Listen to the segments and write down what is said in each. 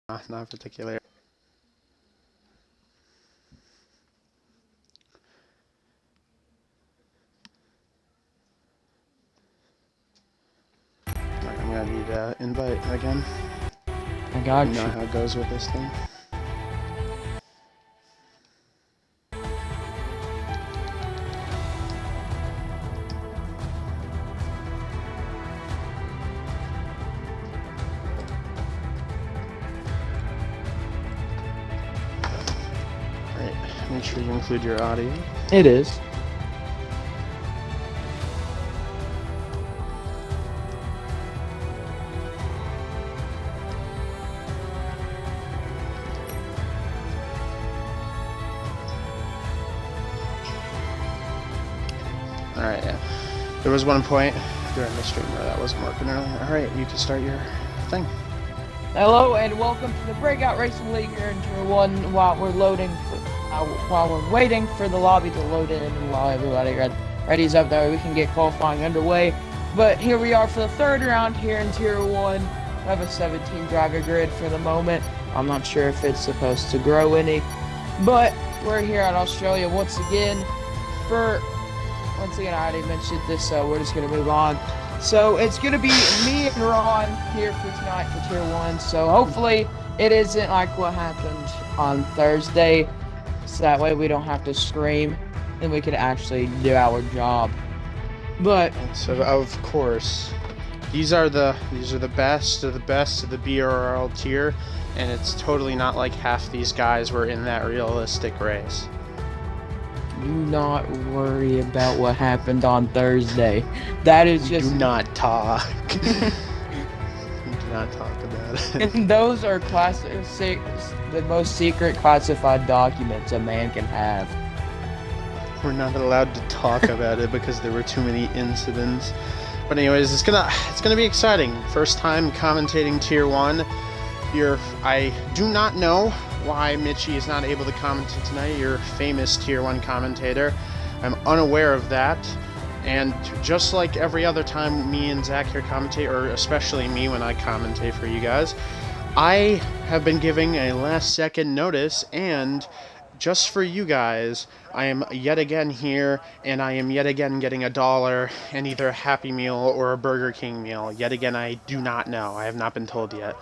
Not particularly. I'm gonna need an invite again. I got you. You know how it goes with this thing. Alright, make sure you include your audio. It is. Alright, yeah. There was one point during the stream where that wasn't working earlier. Alright, you can start your thing. Hello and welcome to the Breakout Racing League here in Tour 1 while we're waiting for the lobby to load in and while everybody ready's up there we can get qualifying underway. But here we are for the third round here in Tier 1. We have a 17 driver grid for the moment. I'm not sure if it's supposed to grow any, but we're here at Australia once again. Once again, I already mentioned this, so we're just going to move on. So it's going to be me and Ron here for tonight for Tier 1. So hopefully it isn't like what happened on Thursday. So that way we don't have to scream and we can actually do our job. But so of course, these are the best of the best of the BRL tier, and it's totally not like half these guys were in that realistic race. do not worry about what happened on Thursday. That is just... Do not talk. Do not talk about it. And those are the most secret classified documents a man can have. We're not allowed to talk about it because there were too many incidents. But anyways, it's gonna be exciting. First time commentating Tier 1. I do not know why Mitchie is not able to commentate tonight. Your famous Tier 1 commentator. I'm unaware of that. And just like every other time me and Zach here commentate, or especially me when I commentate for you guys, I have been giving a last second notice, and just for you guys, I am yet again here, and I am yet again getting $1 and either a Happy Meal or a Burger King meal. Yet again, I do not know. I have not been told yet.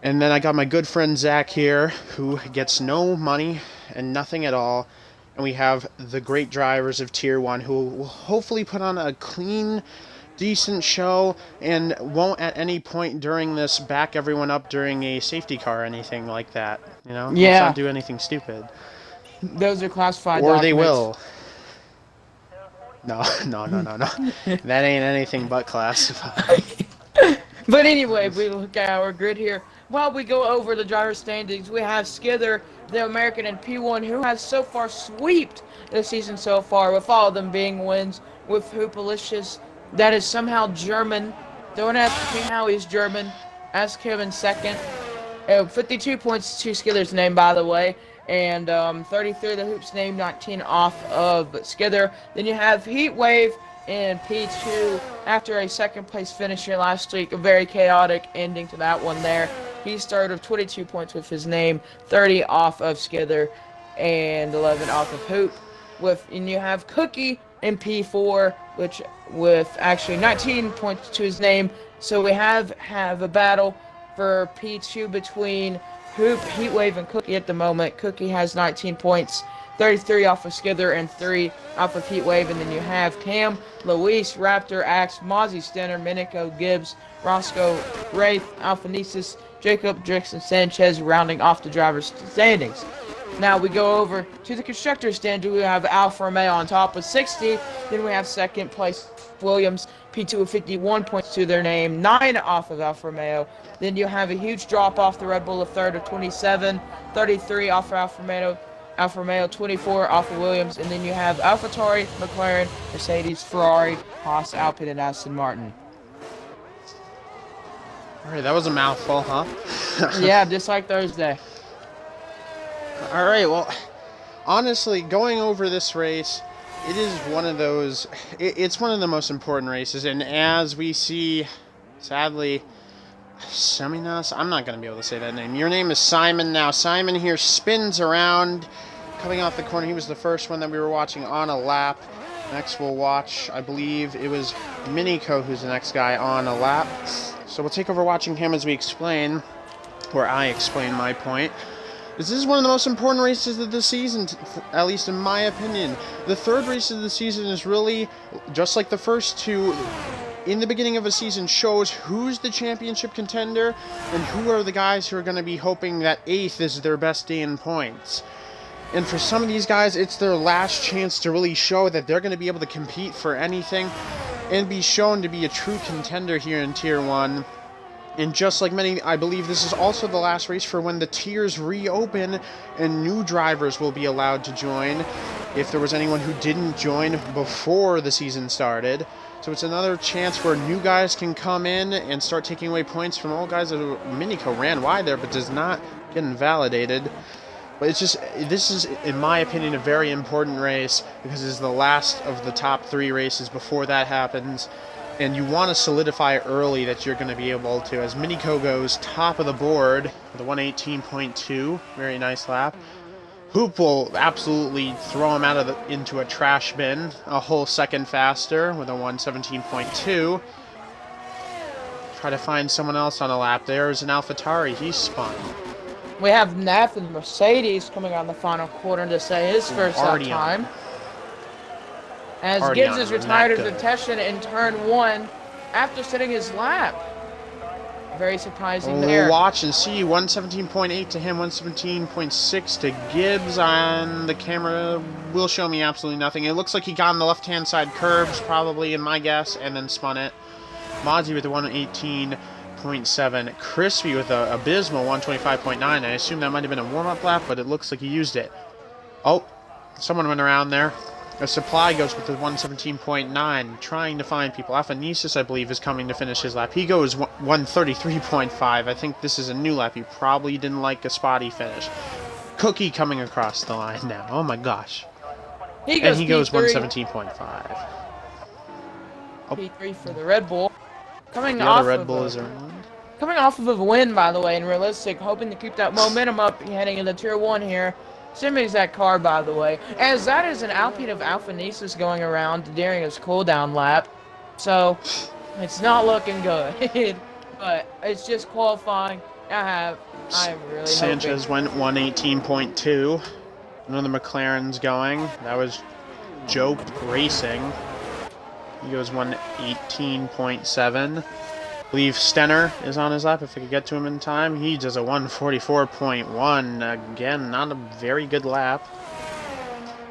And then I got my good friend Zach here, who gets no money and nothing at all. And we have the great drivers of Tier 1 who will hopefully put on a clean, decent show and won't at any point during this back everyone up during a safety car or anything like that. You know? Yeah. Let's not do anything stupid. Those are classified Or documents. they will. No. That ain't anything but classified. But anyway, we look at our grid here. While we go over the driver standings, we have Skither, the American in P1, who has so far swept this season so far, with all of them being wins, with Hoopalicious, that is somehow German. Don't ask me how he's German. Ask him in second. 52 points to Skither's name, by the way. And 33 the Hoop's name, 19 off of Skither. Then you have Heatwave in P2 after a second place finish here last week. A very chaotic ending to that one there. He started with 22 points with his name, 30 off of Skither, and 11 off of Hoop. And you have Cookie in P4, which with actually 19 points to his name. So we have a battle for P2 between Hoop, Heatwave, and Cookie at the moment. Cookie has 19 points, 33 off of Skither, and 3 off of Heatwave. And then you have Cam, Luis, Raptor, Axe, Mozzie, Stenner, Minico, Gibbs, Roscoe, Wraith, Alphanesis, Jacob, Drix, and Sanchez rounding off the driver's standings. Now we go over to the constructor's stand. We have Alfa Romeo on top with 60. Then we have second place Williams, P2 with 51 points to their name, 9 off of Alfa Romeo. Then you have a huge drop off the Red Bull of third of 27, 33 off of Alfa Romeo, 24 off of Williams. And then you have AlphaTauri, McLaren, Mercedes, Ferrari, Haas, Alpine, and Aston Martin. Alright, that was a mouthful, huh? Yeah, just like Thursday. Alright, well, honestly, going over this race, it is one of those, it's one of the most important races, and as we see, sadly, Seminas? I'm not going to be able to say that name. Your name is Simon now. Simon here spins around, coming off the corner. He was the first one that we were watching on a lap. Next we'll watch, I believe it was Miniko who's the next guy on a lap. So we'll take over watching him as we explain, or I explain my point. This is one of the most important races of the season, at least in my opinion. The third race of the season is really, just like the first two, in the beginning of a season shows who's the championship contender and who are the guys who are going to be hoping that 8th is their best day in points. And for some of these guys, it's their last chance to really show that they're going to be able to compete for anything and be shown to be a true contender here in Tier 1. And just like many, I believe this is also the last race for when the tiers reopen and new drivers will be allowed to join if there was anyone who didn't join before the season started. So it's another chance where new guys can come in and start taking away points from old guys. Miniko ran wide there but does not get invalidated. But it's just, this is, in my opinion, a very important race because it's the last of the top 3 races before that happens. And you want to solidify early that you're going to be able to. As Miniko goes top of the board with a 118.2, very nice lap. Hoop will absolutely throw him into a trash bin a whole second faster with a 117.2. Try to find someone else on a lap. There's an AlphaTauri. He's spun. We have Nathan Mercedes coming on the final quarter to say his first lap time. As Gibbs is retired as a Teshin in turn 1 after setting his lap. Very surprising there. We'll watch and see. 117.8 to him, 117.6 to Gibbs. On the camera will show me absolutely nothing. It looks like he got on the left-hand side curbs, probably, in my guess, and then spun it. Mozzie with the 118.7. Crispy with the abysmal 125.9. I assume that might have been a warm-up lap, but it looks like he used it. Oh, someone went around there. A Supply goes with the 117.9, trying to find people. Aphanesis, I believe, is coming to finish his lap. He goes 133.5. I think this is a new lap. He probably didn't like a spotty finish. Cookie coming across the line now. Oh my gosh. He goes 117.5. Oh. P3 for the Red Bull. Coming the off other Red of Bull is around. Coming off of a win, by the way, in Realistic, hoping to keep that momentum up heading into Tier 1 here. Same exact car, by the way, as that is an Alpine of Alphanesis going around during his cooldown lap. So, it's not looking good. But it's just qualifying. I'm really Sanchez went 118.2. Another McLaren's going. That was Jope Racing. He goes 118.7. I believe Stenner is on his lap if we could get to him in time. He does a 144.1. Again, not a very good lap.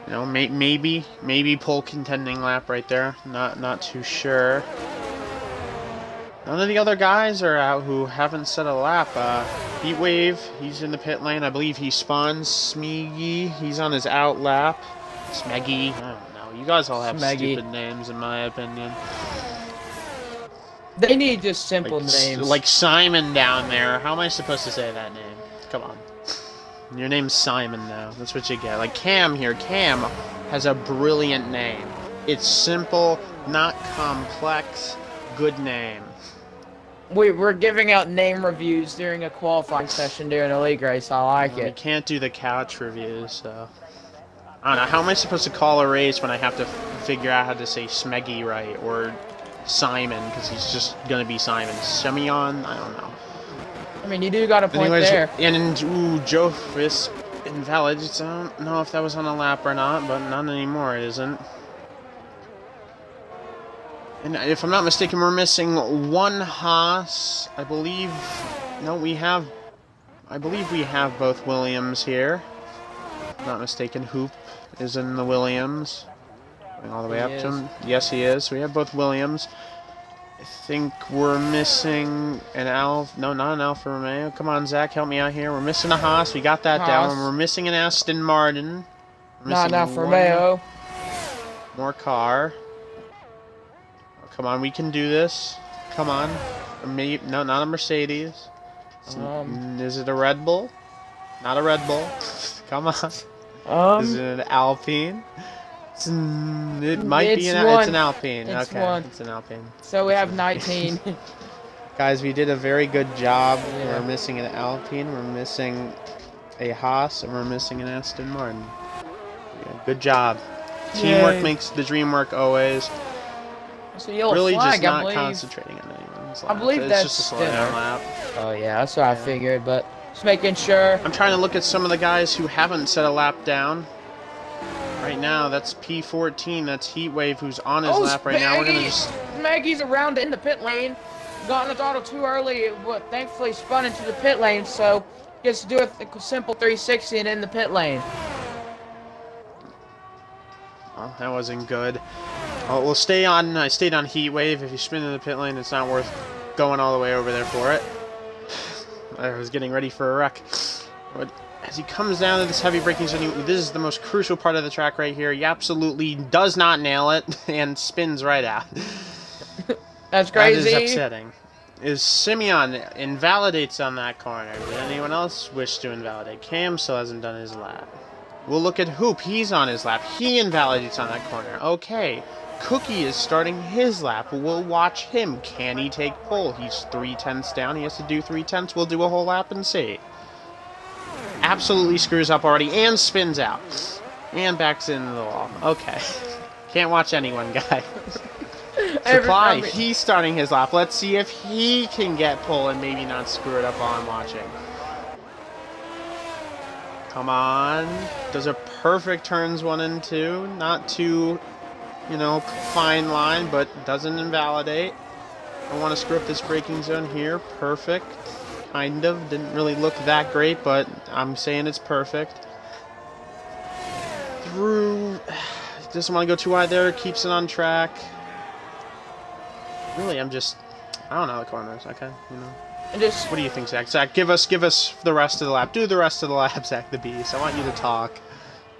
You know, maybe pole contending lap right there. Not too sure. None of the other guys are out who haven't set a lap. Heatwave, he's in the pit lane. I believe he spawns. Smeggy, he's on his out lap. Smeggy, I don't know. You guys all have stupid names in my opinion. They need just simple names. Like Simon down there. How am I supposed to say that name? Come on. Your name's Simon now. That's what you get. Like Cam here. Cam has a brilliant name. It's simple, not complex. Good name. We're giving out name reviews during a qualifying session during a league race. I like it. You can't do the couch reviews, so... I don't know. How am I supposed to call a race when I have to figure out how to say Smeggy right, or... Simon, because he's just gonna be Simon. Semyon, I don't know. I mean, you do got a point there. And Joe is invalid. I don't know if that was on a lap or not, but not anymore. It isn't. And if I'm not mistaken, we're missing one Haas. I believe. No, we have. I believe we have both Williams here. If I'm not mistaken, Hoop is in the Williams. All the way up to him. Yes, he is. We have both Williams. I think we're missing an Alfa. No, not an Alfa Romeo. Come on, Zach, help me out here. We're missing a Haas. We got that down. We're missing an Aston Martin. Not an Alfa Romeo. More car. Oh, come on, we can do this. Come on. Maybe, no, not a Mercedes. Is it a Red Bull? Not a Red Bull. Come on. Is it an Alpine? It might be it's an Alpine. It's okay, it's an Alpine. So we have 19. Guys, we did a very good job. Yeah. We're missing an Alpine, we're missing a Haas, and we're missing an Aston Martin. Yeah, good job. Teamwork Yay. makes the dream work always. It's a yellow Really flag, just not I believe. concentrating on anyone's lap. I believe it's that's just a slow down lap. Oh yeah, that's what I figured, but just making sure. I'm trying to look at some of the guys who haven't set a lap down. Right now, that's P14. That's Heatwave, who's on his lap right now. We're gonna just. Maggie's around in the pit lane. Got in the throttle too early, but thankfully spun into the pit lane, so gets to do a simple 360 and in the pit lane. Well, that wasn't good. Oh, we'll stay on. I stayed on Heatwave. If you spin in the pit lane, it's not worth going all the way over there for it. I was getting ready for a wreck. But as he comes down to this heavy braking zone, this is the most crucial part of the track right here. He absolutely does not nail it and spins right out. That's crazy. That is upsetting. Simeon invalidates on that corner. Did anyone else wish to invalidate? Cam still hasn't done his lap. We'll look at Hoop. He's on his lap. He invalidates on that corner. Okay. Cookie is starting his lap. We'll watch him. Can he take pole? He's 3/10 down. He has to do 3/10. We'll do a whole lap and see. Absolutely screws up already and spins out. And backs into the wall. Okay. Can't watch anyone, guys. Supply, he's starting his lap. Let's see if he can get pole and maybe not screw it up while I'm watching. Come on. Does a perfect turns 1 and 2. Not too, fine line, but doesn't invalidate. I want to screw up this braking zone here. Perfect. Kind of. Didn't really look that great, but I'm saying it's perfect. Through. Doesn't want to go too wide there. Keeps it on track. Really, I don't know the corners. Okay, And just, what do you think, Zach? Zach, give us the rest of the lap. Do the rest of the lap, Zach the Beast. I want you to talk.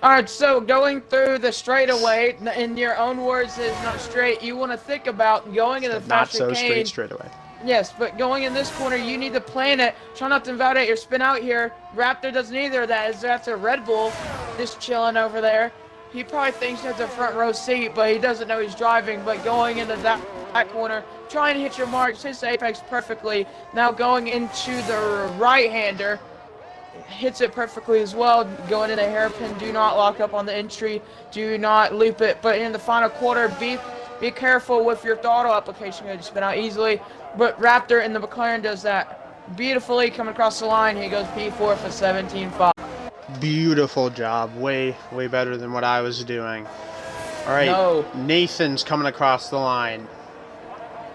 Alright, so going through the straightaway, in your own words, is not straight. You want to think about going in the Not fast so chicane. straight straightaway. Yes, but going in this corner, you need to plan it. Try not to invalidate your spin out here. Raptor doesn't either of that. That's a Red Bull just chilling over there. He probably thinks he has a front row seat, but he doesn't know he's driving. But going into that corner, try and hit your marks, hits the apex perfectly. Now going into the right-hander, hits it perfectly as well. Going in the hairpin, do not lock up on the entry, do not loop it. But in the final quarter, be careful with your throttle application. You spin out easily. But Raptor in the McLaren does that beautifully, coming across the line. He goes P4 for 17.5. Beautiful job. Way better than what I was doing. All right, No. Nathan's coming across the line.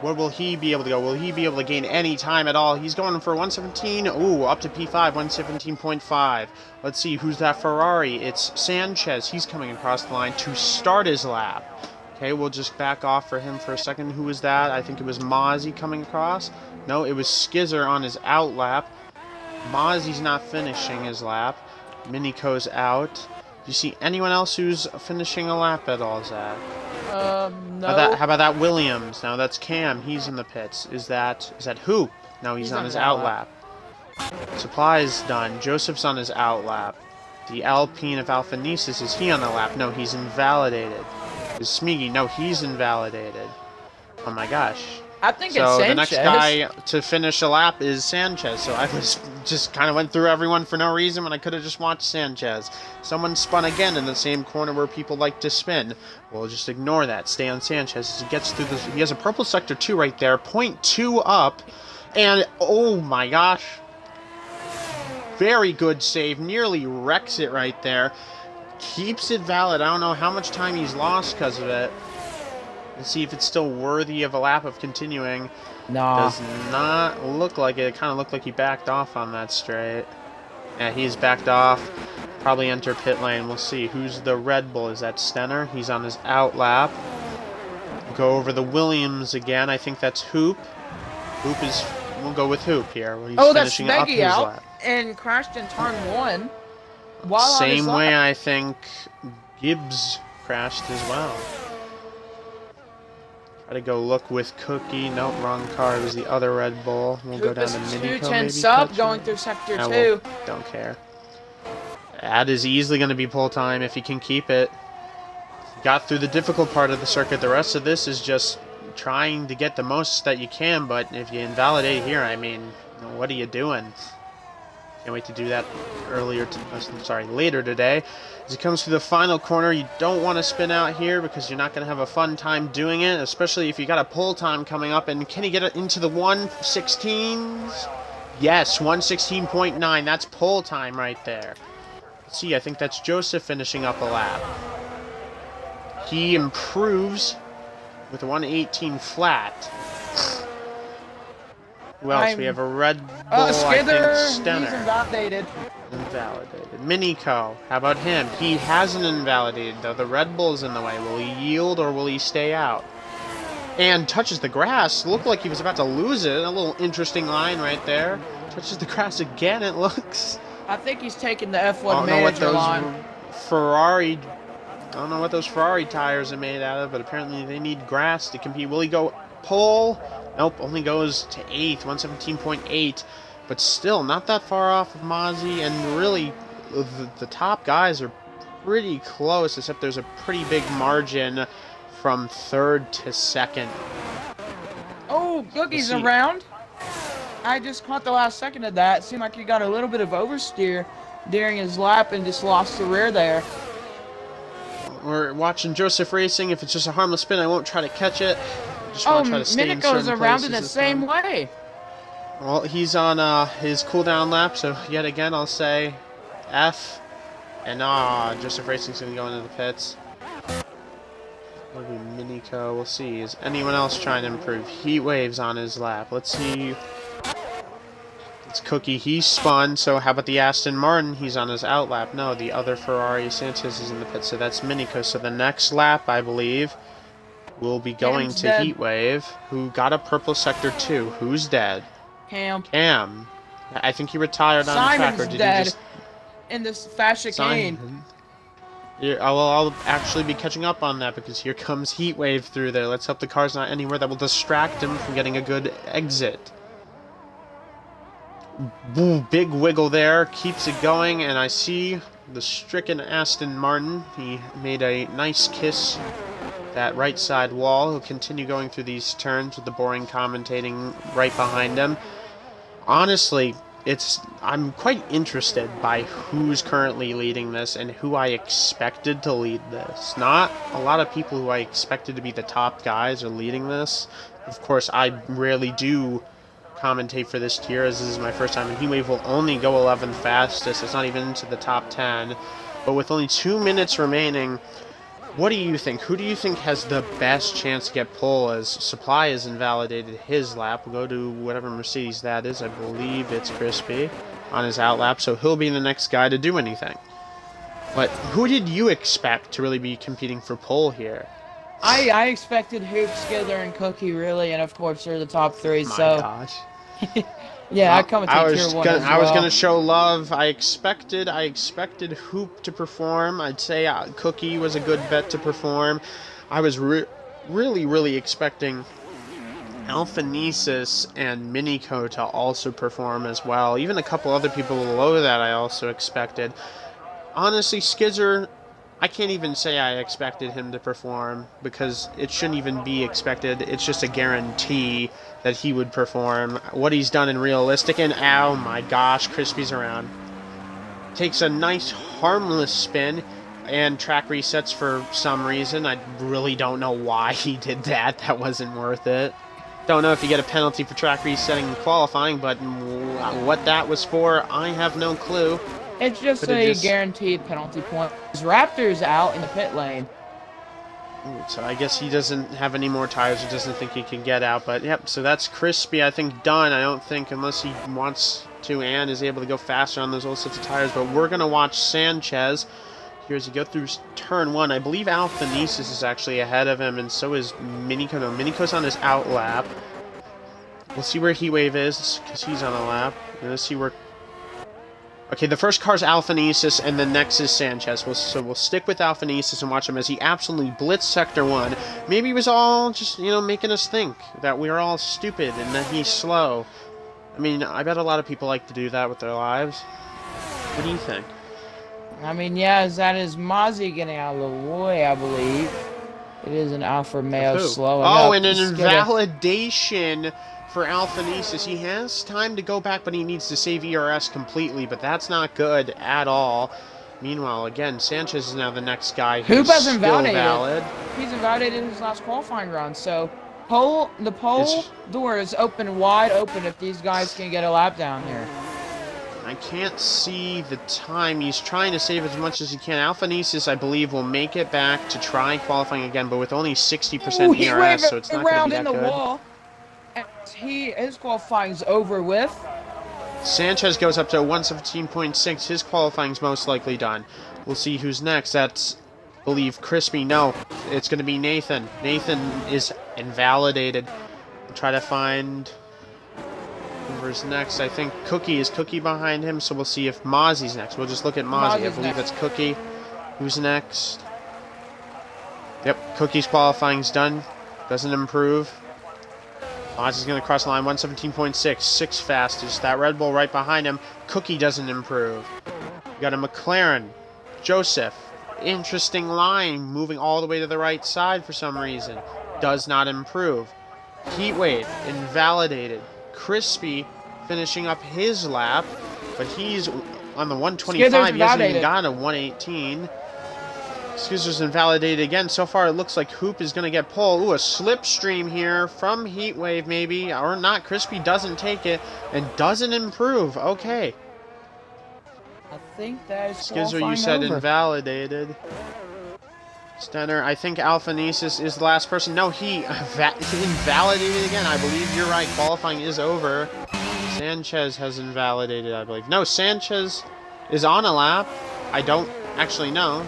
Where will he be able to go? Will he be able to gain any time at all? He's going for 117. Ooh, up to P5, 117.5. Let's see, who's that Ferrari? It's Sanchez. He's coming across the line to start his lap. Okay, we'll just back off for him for a second. Who was that? I think it was Mozzie coming across. No, it was Skizzer on his out lap. Mozzie's not finishing his lap. Minico's out. Do you see anyone else who's finishing a lap at all, Zach? No. How about that Williams? Now that's Cam. He's in the pits. Is that Hoop? No, he's on his out lap. Supply's done. Joseph's on his out lap. The Alpine of Alphanesis, is he on the lap? No, he's invalidated. Is Smeagy? No, he's invalidated. Oh my gosh. I think So it's Sanchez. the next guy to finish a lap is Sanchez. So I was just kind of went through everyone for no reason when I could have just watched Sanchez. Someone spun again in the same corner where people like to spin. We'll just ignore that. Stay on Sanchez as he gets through this. He has a purple sector 2 right there. 0.2 up. And oh my gosh. Very good save. Nearly wrecks it right there. Keeps it valid. I don't know how much time he's lost because of it. Let's see if it's still worthy of a lap of continuing. Nah. Does not look like it. It kind of looked like he backed off on that straight. Yeah, he's backed off. Probably enter pit lane. We'll see. Who's the Red Bull? Is that Stenner? He's on his out lap. Go over the Williams again. I think that's Hoop. Hoop is... We'll go with Hoop here. He's That's finishing up Smeggy his out lap. and crashed in turn 1. While Same on his way lap. I think Gibbs crashed as well. Try to go look with Cookie. Nope, wrong car. It was the other Red Bull. We'll go Hoop down is to Minico 210 maybe. sub catch going him. through sector I 2. don't care. That is easily going to be pull time if he can keep it. Got through the difficult part of the circuit. The rest of this is just trying to get the most that you can, but if you invalidate here, I mean, what are you doing? Can't wait to do that later today. As it comes to the final corner, you don't want to spin out here because you're not going to have a fun time doing it, especially if you got a pull time coming up. And can he get it into the 116s? Yes, 116.9. That's pull time right there. Let's see, I think that's Joseph finishing up a lap. He improves with a 118 flat. Who else? We have a Red Bull, Skither, I think, Stenner. he's invalidated. Invalidated. Minico, how about him? He hasn't invalidated, though. The Red Bull's in the way. Will he yield or will he stay out? And touches the grass. Looked like he was about to lose it. A little interesting line right there. Touches the grass again, it looks. I think he's taking the F1 manager line. I don't know what those Ferrari tires are made out of, but apparently they need grass to compete. Will he go pole? Nope, only goes to 8th, 117.8. But still, not that far off of Mozzie, and really, the top guys are pretty close, except there's a pretty big margin from 3rd to 2nd. Oh, Googie's around. I just caught the last second of that. It seemed like he got a little bit of oversteer during his lap and just lost the rear there. We're watching Joseph racing. If it's just a harmless spin, I won't try to catch it. Just want to try to stay in certain Minico's around in the places same way. Well, he's on his cooldown lap, so yet again I'll say F. And Joseph Racing's going to go into the pits. It'll be Minico. We'll see. Is anyone else trying to improve? Heat Waves on his lap. Let's see. It's Cookie. He spun, so how about the Aston Martin? He's on his out lap. No, the other Ferrari Sanchez is in the pit, so that's Minico. So the next lap, I believe, will be going to dead. Heatwave, who got a purple sector 2. Who's dead? Cam. I think he retired on the track, or did dead he just... in this fast chicane. Yeah, I'll actually be catching up on that because here comes Heatwave through there. Let's hope the car's not anywhere that will distract him from getting a good exit. Boom, big wiggle there, keeps it going, and I see the stricken Aston Martin. He made a nice kiss that right side wall. He'll continue going through these turns with the boring commentating right behind him. Honestly, I'm quite interested by who's currently leading this and who I expected to lead this. Not a lot of people who I expected to be the top guys are leading this. Of course, I rarely do commentate for this tier, as this is my first time, and Heatwave will only go 11th fastest. It's not even into the top 10. But with only 2 minutes remaining, what do you think? Who do you think has the best chance to get pole, as Supply has invalidated his lap? We'll go to whatever Mercedes that is. I believe it's Crispy on his out lap, so he'll be the next guy to do anything. But who did you expect to really be competing for pole here? I expected Hoop, Skither, and Cookie, really, and of course they're the top 3, My so... gosh. Yeah, I commentate tier 1 as well. I was gonna show love. I expected Hoop to perform. I'd say Cookie was a good bet to perform. I was really expecting Alphanesis and Minico to also perform as well. Even a couple other people below that I also expected. Honestly, Skizzer, I can't even say I expected him to perform because it shouldn't even be expected. It's just a guarantee that he would perform. What he's done in realistic, and oh my gosh, Crispy's around. Takes a nice harmless spin and track resets for some reason. I really don't know why he did that. That wasn't worth it. Don't know if you get a penalty for track resetting in qualifying, but what that was for, I have no clue. It's just a guaranteed penalty point. Raptor's out in the pit lane. So I guess he doesn't have any more tires. He doesn't think he can get out. But yep, so that's Crispy, I think, done. I don't think, unless he wants to and is able to go faster on those old sets of tires. But we're going to watch Sanchez here as he go through turn 1. I believe Alphanesis is actually ahead of him, and so is Minico. No, Minico's on his out lap. We'll see where Heatwave is, because he's on a lap. Let's see where... Okay, the first car's Alphanesis, and the next is Sanchez. So we'll stick with Alphanesis and watch him as he absolutely blitzed Sector 1. Maybe he was all just, making us think that we're all stupid and that he's slow. I mean, I bet a lot of people like to do that with their lives. What do you think? I mean, yeah, that is Mozzie getting out of the way, I believe. It is an Alfa Romeo Who? slowing Oh, up. and an Just gotta- invalidation for Alphanesis. He has time to go back, but he needs to save ERS completely, but that's not good at all. Meanwhile, again, Sanchez is now the next guy who's Hoop has still invalidated. valid. He's invalidated his last qualifying run, so the pole It's- door is open, wide open if these guys can get a lap down here. I can't see the time. He's trying to save as much as he can. Alphanesis, I believe, will make it back to try qualifying again, but with only 60% He's ERS, so it's not going to around be in that the good. wall. And his qualifying's over with. Sanchez goes up to 117.6. His qualifying's most likely done. We'll see who's next. That's, I believe, Crispy. No, it's going to be Nathan. Nathan is invalidated. We'll try to find whoever's next. I think Cookie is Cookie behind him, so we'll see if Mozzie's next. We'll just look at Mozzie. I Mozzie's believe next. that's Cookie. Who's next? Yep, Cookie's qualifying's done. Doesn't improve. Mozzie's going to cross the line, 117.6, 6th fastest. That Red Bull right behind him. Cookie doesn't improve. We got a McLaren. Joseph. Interesting line, moving all the way to the right side for some reason. Does not improve. Heatwave, invalidated. Crispy, finishing up his lap, but he's on the 125. He hasn't even got a 118. Skizzer's invalidated again. So far, it looks like Hoop is going to get pole. Ooh, a slipstream here from Heatwave, maybe. Or not. Crispy doesn't take it and doesn't improve. Okay. I think that is Skizzer, you said over. Invalidated. Stenner, I think Alphanesis is the last person. No, he invalidated again. I believe you're right. Qualifying is over. Sanchez has invalidated, I believe. No, Sanchez is on a lap. I don't actually know.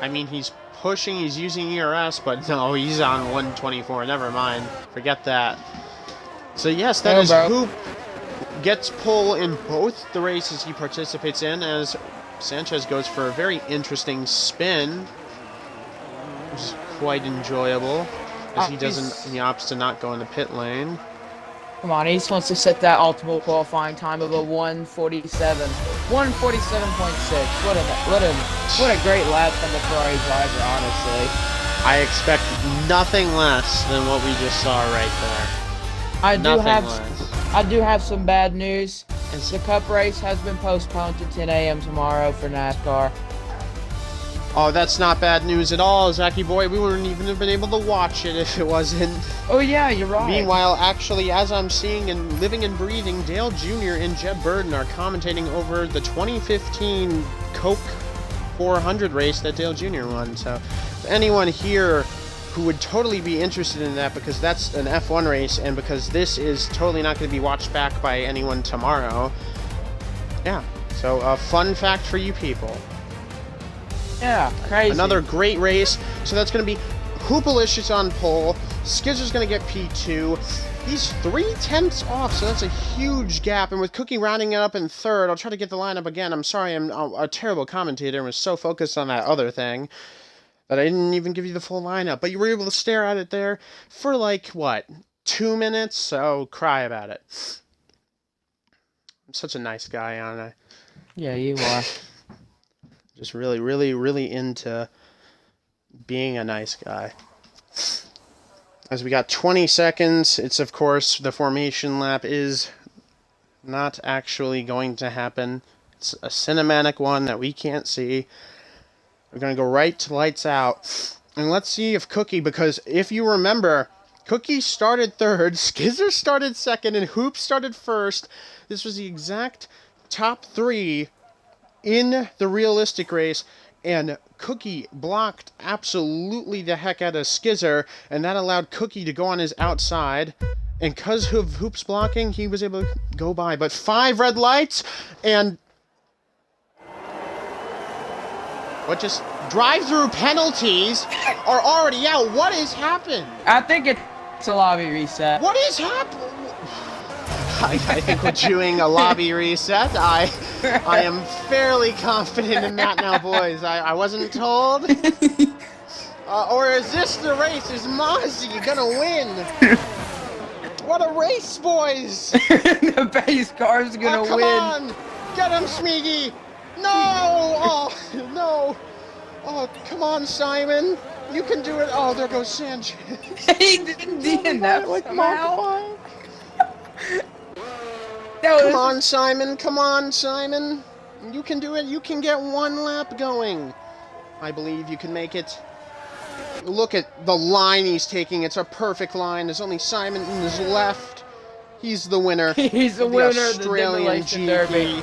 I mean, he's pushing, he's using ERS, but no, he's on 124. Never mind. Forget that. So, yes, that is Hoop gets pole in both the races he participates in, as Sanchez goes for a very interesting spin, which is quite enjoyable, as he opts to not go in the pit lane. Come on, he just wants to set that ultimate qualifying time of a 147. 147.6. What a great lap from the Ferrari driver, honestly. I expect nothing less than what we just saw right there. I do have some bad news. The Cup race has been postponed to 10 a.m. tomorrow for NASCAR. Oh, that's not bad news at all, Zachy boy. We wouldn't even have been able to watch it if it wasn't. Oh yeah, you're right. Meanwhile, actually, as I'm seeing and living and breathing, Dale Jr. and Jeb Burden are commentating over the 2015 Coke 400 race that Dale Jr. won. So, if anyone here who would totally be interested in that, because that's an F1 race, and because this is totally not going to be watched back by anyone tomorrow. Yeah, so a fun fact for you people. Yeah, crazy. Another great race. So that's going to be Hoopalicious on pole. Skizzer's going to get P2. He's 3/10 off, so that's a huge gap. And with Cookie rounding it up in third, I'll try to get the lineup again. I'm sorry, I'm a terrible commentator and was so focused on that other thing that I didn't even give you the full lineup. But you were able to stare at it there for like, what, 2 minutes? So cry about it. I'm such a nice guy, aren't I? Yeah, you are. Just really, really, really into being a nice guy. As we got 20 seconds, it's of course the formation lap is not actually going to happen. It's a cinematic one that we can't see. We're going to go right to lights out. And let's see if Cookie, because if you remember, Cookie started third, Skizzer started second, and Hoop started first. This was the exact top three in the realistic race, and Cookie blocked absolutely the heck out of Skizzer, and that allowed Cookie to go on his outside, and because of Hoop's blocking, he was able to go by. But 5 red lights, and what just drive-through penalties are already out. What has happened? I think it's a lobby reset. What is happening? I think we're doing a lobby reset. I am fairly confident in that now, boys. I wasn't told. Or is this the race? Is Mozzie gonna win? What a race, boys! The base car's gonna win. Come on! Get him, Smeagol! No! Oh, no! Oh, come on, Simon! You can do it. Oh, there goes Sanchez. He didn't DNF Like somehow. Mach 5. No, Come on, Simon. Come on, Simon. You can do it. You can get one lap going. I believe you can make it. Look at the line he's taking. It's a perfect line. There's only Simon in his left. He's the winner. He's the winner of the Australian Demolition GP. Derby.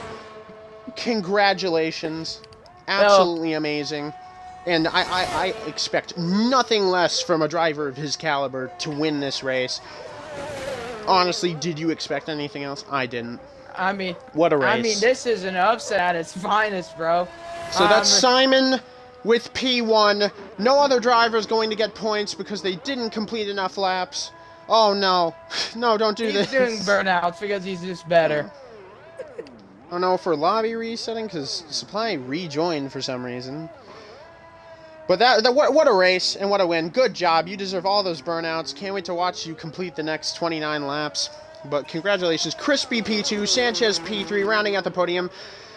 Congratulations. Absolutely amazing. And I expect nothing less from a driver of his caliber to win this race. Honestly, did you expect anything else? I didn't. I mean, what a race. I mean, this is an upset at its finest, bro. So that's Simon with P1. No other driver's going to get points because they didn't complete enough laps. Oh, no. No, don't do this. He's doing burnouts because he's just better. Oh, no, for lobby resetting because Supply rejoined for some reason. But what a race and what a win. Good job. You deserve all those burnouts. Can't wait to watch you complete the next 29 laps. But congratulations. Crispy P2, Sanchez P3, rounding out the podium.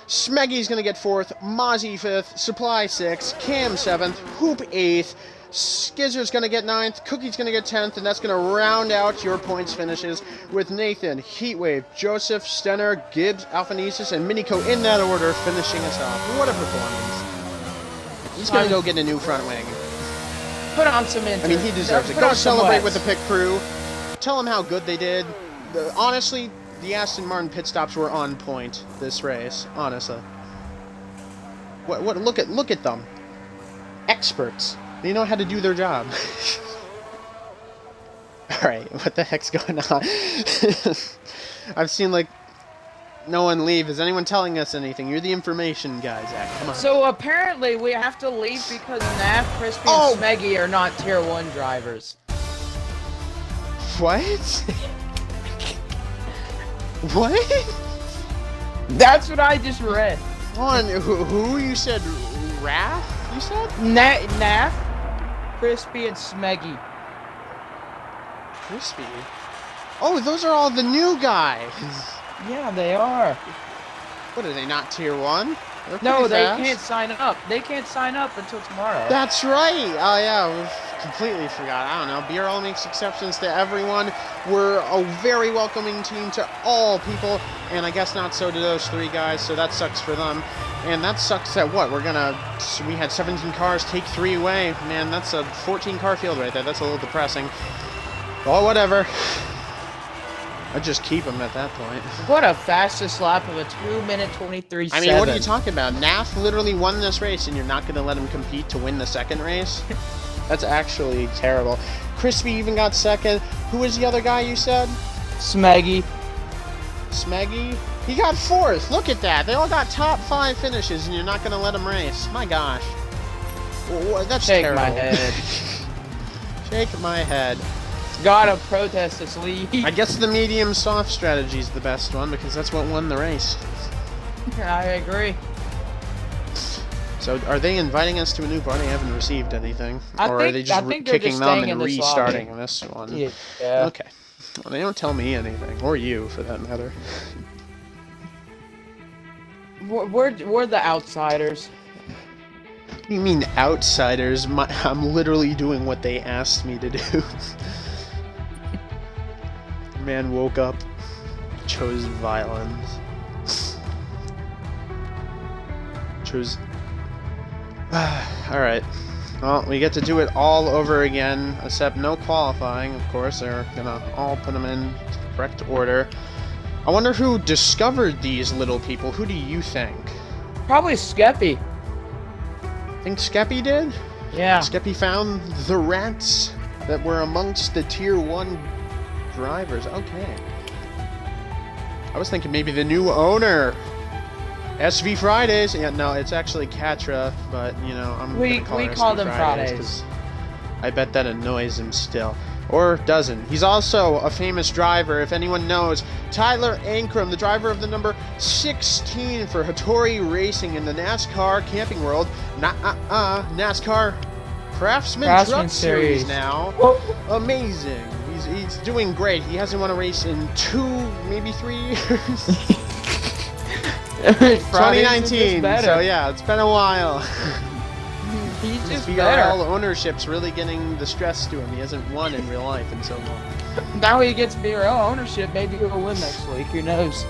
Smeggy's going to get 4th, Mozzie 5th, Supply 6th, Cam 7th, Hoop 8th, Skizzer's going to get 9th, Cookie's going to get 10th, and that's going to round out your points finishes with Nathan, Heatwave, Joseph, Stenner, Gibbs, Alphanesis, and Minico in that order, finishing us off. What a performance. He's going to go get a new front wing. Put on some inter. I mean, he deserves it. Go celebrate with the pit crew. Tell them how good they did. Honestly, the Aston Martin pit stops were on point this race. Honestly, what? Look at them, experts. They know how to do their job. All right, what the heck's going on? I've seen like no one leave. Is anyone telling us anything? You're the information guy, Zach. Come on. So apparently we have to leave because Naf, Crispy, and Smeggy are not Tier 1 drivers. What? What? That's what I just read. On who you said? Raph? You said? Naf, Crispy, and Smeggy. Crispy? Oh, those are all the new guys. Yeah, they are. What are they, not Tier 1? No, they can't sign up. They can't sign up until tomorrow. That's right. Oh, yeah, we completely forgot. I don't know. BRL makes exceptions to everyone. We're a very welcoming team to all people, and I guess not so to those 3 guys, so that sucks for them. And that sucks that what? We had 17 cars, take 3 away. Man, that's a 14-car field right there. That's a little depressing. Oh, whatever. I'd just keep him at that point. What a fastest lap of a 2-minute 23.7. I mean, what are you talking about? NAF literally won this race, and you're not going to let him compete to win the second race? That's actually terrible. Crispy even got second. Who was the other guy you said? Smeggy. Smeggy? He got 4th. Look at that. They all got top 5 finishes, and you're not going to let them race. My gosh. That's terrible. Shake my head. Shake my head. Gotta protest this lead. I guess the medium soft strategy is the best one because that's what won the race. I agree. So are they inviting us to a new party? I haven't received anything. Or are they just kicking them and restarting this one? Yeah. Okay. Well, they don't tell me anything. Or you, for that matter. We're the outsiders. You mean outsiders? I'm literally doing what they asked me to do. Man woke up, chose violence. Chose... Alright. Well, we get to do it all over again, except no qualifying, of course. They're gonna all put them in correct order. I wonder who discovered these little people. Who do you think? Probably Skeppy. Think Skeppy did? Yeah. Skeppy found the rats that were amongst the Tier 1 drivers. Okay. I was thinking maybe the new owner. SV Fridays. Yeah, no, it's actually Katra, but, you know, we call them Fridays. I bet that annoys him still. Or doesn't. He's also a famous driver, if anyone knows. Tyler Ankrum, the driver of the number 16 for Hattori Racing in the NASCAR Camping World. NASCAR Craftsman Truck Series now. Amazing. He's doing great. He hasn't won a race in 2, maybe 3 years. 2019. So yeah, it's been a while. He's His just BRL better. ownership's really getting the stress to him. He hasn't won in real life in so long. Now he gets BRL ownership. Maybe he'll win next week. Who knows?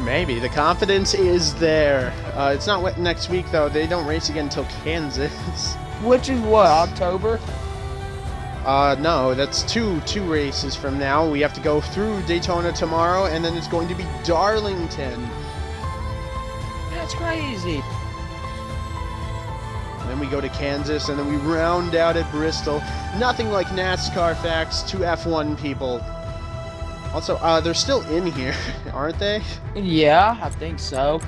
Maybe. The confidence is there. It's not next week, though. They don't race again until Kansas. Which is what, October? No, that's two races from now. We have to go through Daytona tomorrow, and then it's going to be Darlington. That's crazy. And then we go to Kansas, and then we round out at Bristol. Nothing like NASCAR facts to F1 people. Also, they're still in here, aren't they? Yeah, I think so.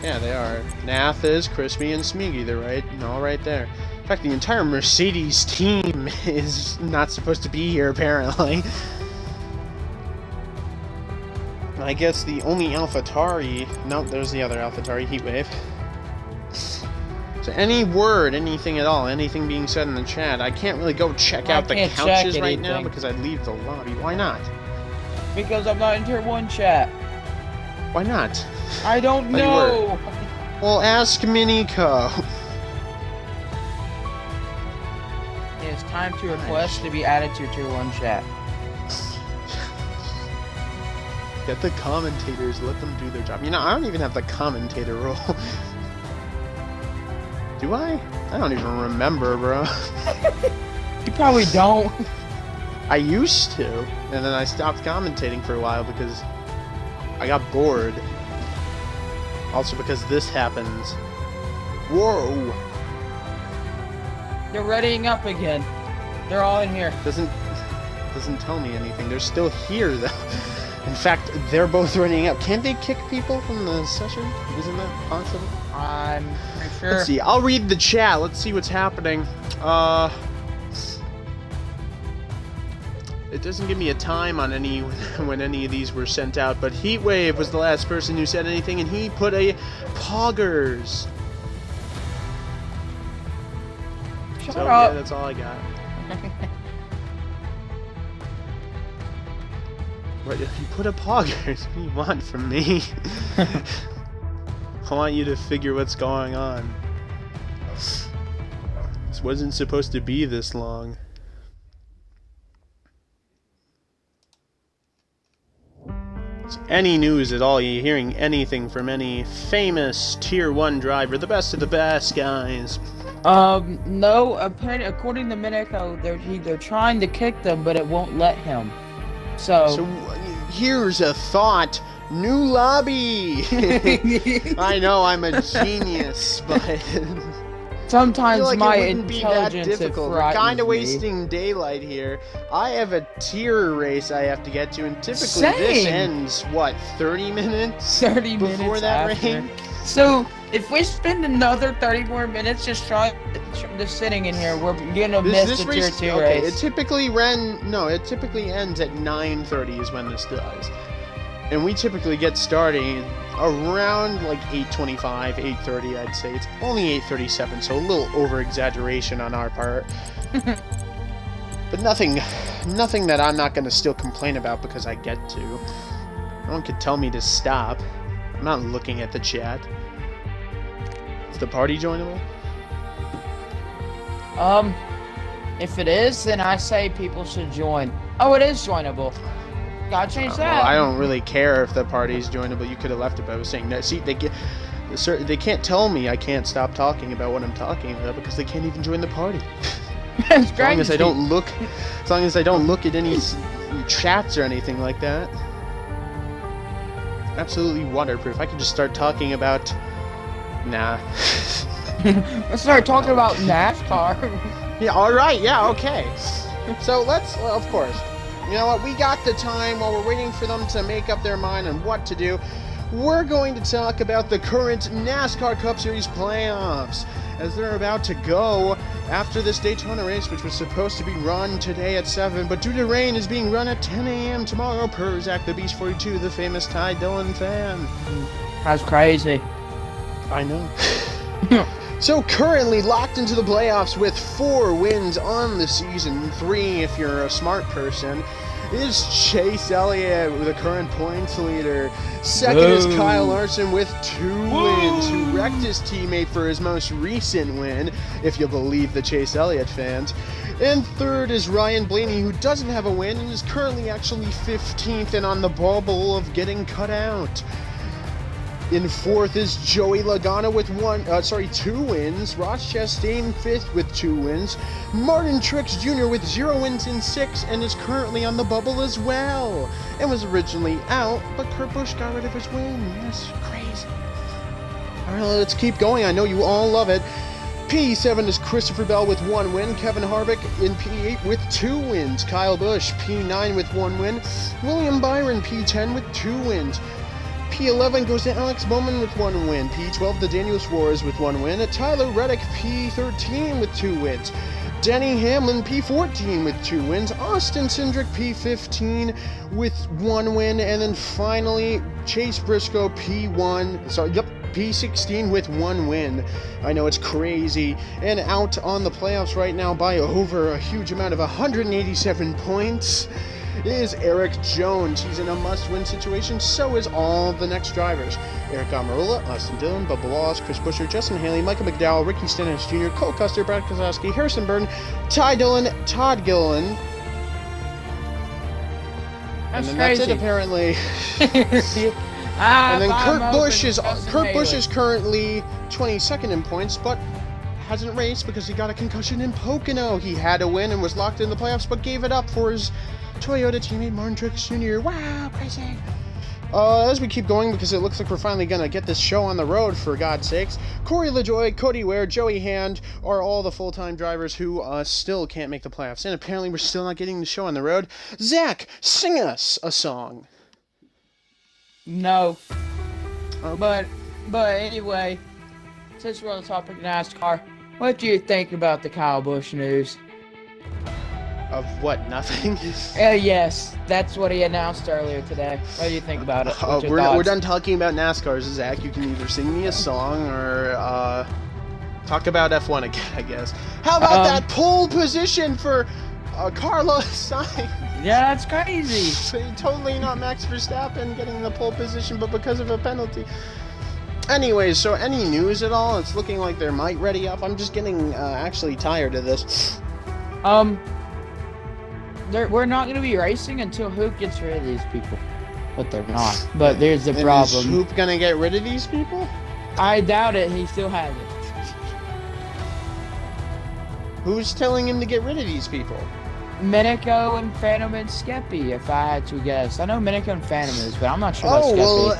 Yeah, they are. Nath is, Crispy, and Smeagol. They're all right there. In fact, the entire Mercedes team is not supposed to be here, apparently. I guess the only AlphaTauri... Nope, there's the other AlphaTauri, Heatwave. So any word, anything at all, anything being said in the chat, I can't really go check out the couches right now because I'd leave the lobby. Why not? Because I'm not in Tier 1 chat. Why not? I don't know. Well, ask Minico. It's time to request to be added to Tier 1 chat. Get the commentators, let them do their job. You know, I don't even have the commentator role. Do I? I don't even remember, bro. You probably don't. I used to, and then I stopped commentating for a while because I got bored. Also because this happens. Whoa! They're readying up again. They're all in here. Doesn't tell me anything. They're still here, though. In fact, they're both running up. Can't they kick people from the session? Isn't that possible? I'm pretty sure. Let's see. I'll read the chat. Let's see what's happening. It doesn't give me a time on when any of these were sent out, but Heatwave was the last person who said anything, and he put a poggers. Shut So up. yeah, that's all I got. What, you put a poggers? What do you want from me? I want you to figure what's going on. This wasn't supposed to be this long. So any news at all, you're hearing anything from any famous Tier 1 driver, the best of the best, guys? No, apparently, according to Minico, they're trying to kick them, but it won't let him. So here's a thought. New lobby! I know I'm a genius, but sometimes like my it wouldn't be that intelligence difficult. We're kind of me. wasting daylight here. I have a tier race I have to get to, and typically Same. this ends, what, 30 minutes? 30 before minutes that after. rain? So, if we spend another 30 more minutes just sitting in here, we're gonna miss the Tier 2 race. It typically ends at 9:30 is when this does. And we typically get starting around like 8:25, 8:30, I'd say. It's only 8:37, so a little over-exaggeration on our part. But nothing that I'm not going to still complain about because I get to. No one could tell me to stop. I'm not looking at the chat. Is the party joinable? If it is, then I say people should join. Oh, it is joinable. Gotta change that. Well, I don't really care if the party's joinable. You could have left it, but I was saying that. See, they can't tell me I can't stop talking about what I'm talking about because they can't even join the party. As long as I don't look at any chats or anything like that. Absolutely waterproof. I could just start talking about. Nah. Let's start talking about NASCAR. Yeah. All right. Yeah. Okay. So let's. Well, of course. You know what? We got the time while we're waiting for them to make up their mind on what to do. We're going to talk about the current NASCAR Cup Series playoffs as they're about to go after this Daytona race, which was supposed to be run today at 7, but due to rain is being run at 10 a.m. tomorrow per Zach the Beast 42, the famous Ty Dillon fan. That's crazy. I know. So currently locked into the playoffs with 4 wins on the season, 3 if you're a smart person. is Chase Elliott, the current points leader. Second is Kyle Larson with 2 wins, who wrecked his teammate for his most recent win, if you believe the Chase Elliott fans. And third is Ryan Blaney, who doesn't have a win and is currently actually 15th and on the bubble of getting cut out. In fourth is Joey Logano with 2 wins. Ross Chastain 5th with 2 wins. Martin Truex Jr. with 0 wins in 6 and is currently on the bubble as well. And was originally out, but Kurt Busch got rid of his win. That's crazy. All right, let's keep going. I know you all love it. P7 is Christopher Bell with 1 win. Kevin Harvick in P8 with 2 wins. Kyle Busch P9 with 1 win. William Byron P10 with 2 wins. P11 goes to Alex Bowman with 1 win. P12 to Daniel Suarez with 1 win. Tyler Reddick P13 with 2 wins. Denny Hamlin P14 with 2 wins. Austin Cindric P15 with 1 win. And then finally Chase Briscoe P16 with 1 win. I know it's crazy. And out on the playoffs right now by over a huge amount of 187 points is Eric Jones. He's in a must-win situation, so is all the next drivers. Eric Almirola, Austin Dillon, Bubba Wallace, Chris Buescher, Justin Haley, Michael McDowell, Ricky Stenhouse Jr., Cole Custer, Brad Keselowski, Harrison Burton, Ty Dillon, Todd Gilliland. And then that's it, apparently. And then Kurt Busch is currently 22nd in points, but hasn't raced because he got a concussion in Pocono. He had a win and was locked in the playoffs, but gave it up for his Toyota teammate Martin Truex Jr. Wow, crazy. As we keep going, because it looks like we're finally going to get this show on the road, for God's sakes, Corey LaJoie, Cody Ware, Joey Hand are all the full-time drivers who still can't make the playoffs. And apparently we're still not getting the show on the road. Zach, sing us a song. No. But anyway, since we're on the topic of NASCAR, what do you think about the Kyle Busch news? Of what, nothing? Yes, that's what he announced earlier today. What do you think about it? We're done talking about NASCAR, Zach. You can either sing me a song or talk about F1 again, I guess. How about that pole position for Carlos Sainz? Yeah, that's crazy. Totally not Max Verstappen getting the pole position, but because of a penalty. Anyways, so any news at all? It's looking like there might ready up. I'm just getting actually tired of this. We're not going to be racing until Hoop gets rid of these people. But they're not. But there's the problem. Is Hoop going to get rid of these people? I doubt it. He still has it. Who's telling him to get rid of these people? Minico and Phantom and Skeppy, if I had to guess. I know Minico and Phantom is, but I'm not sure about Skeppy. Well,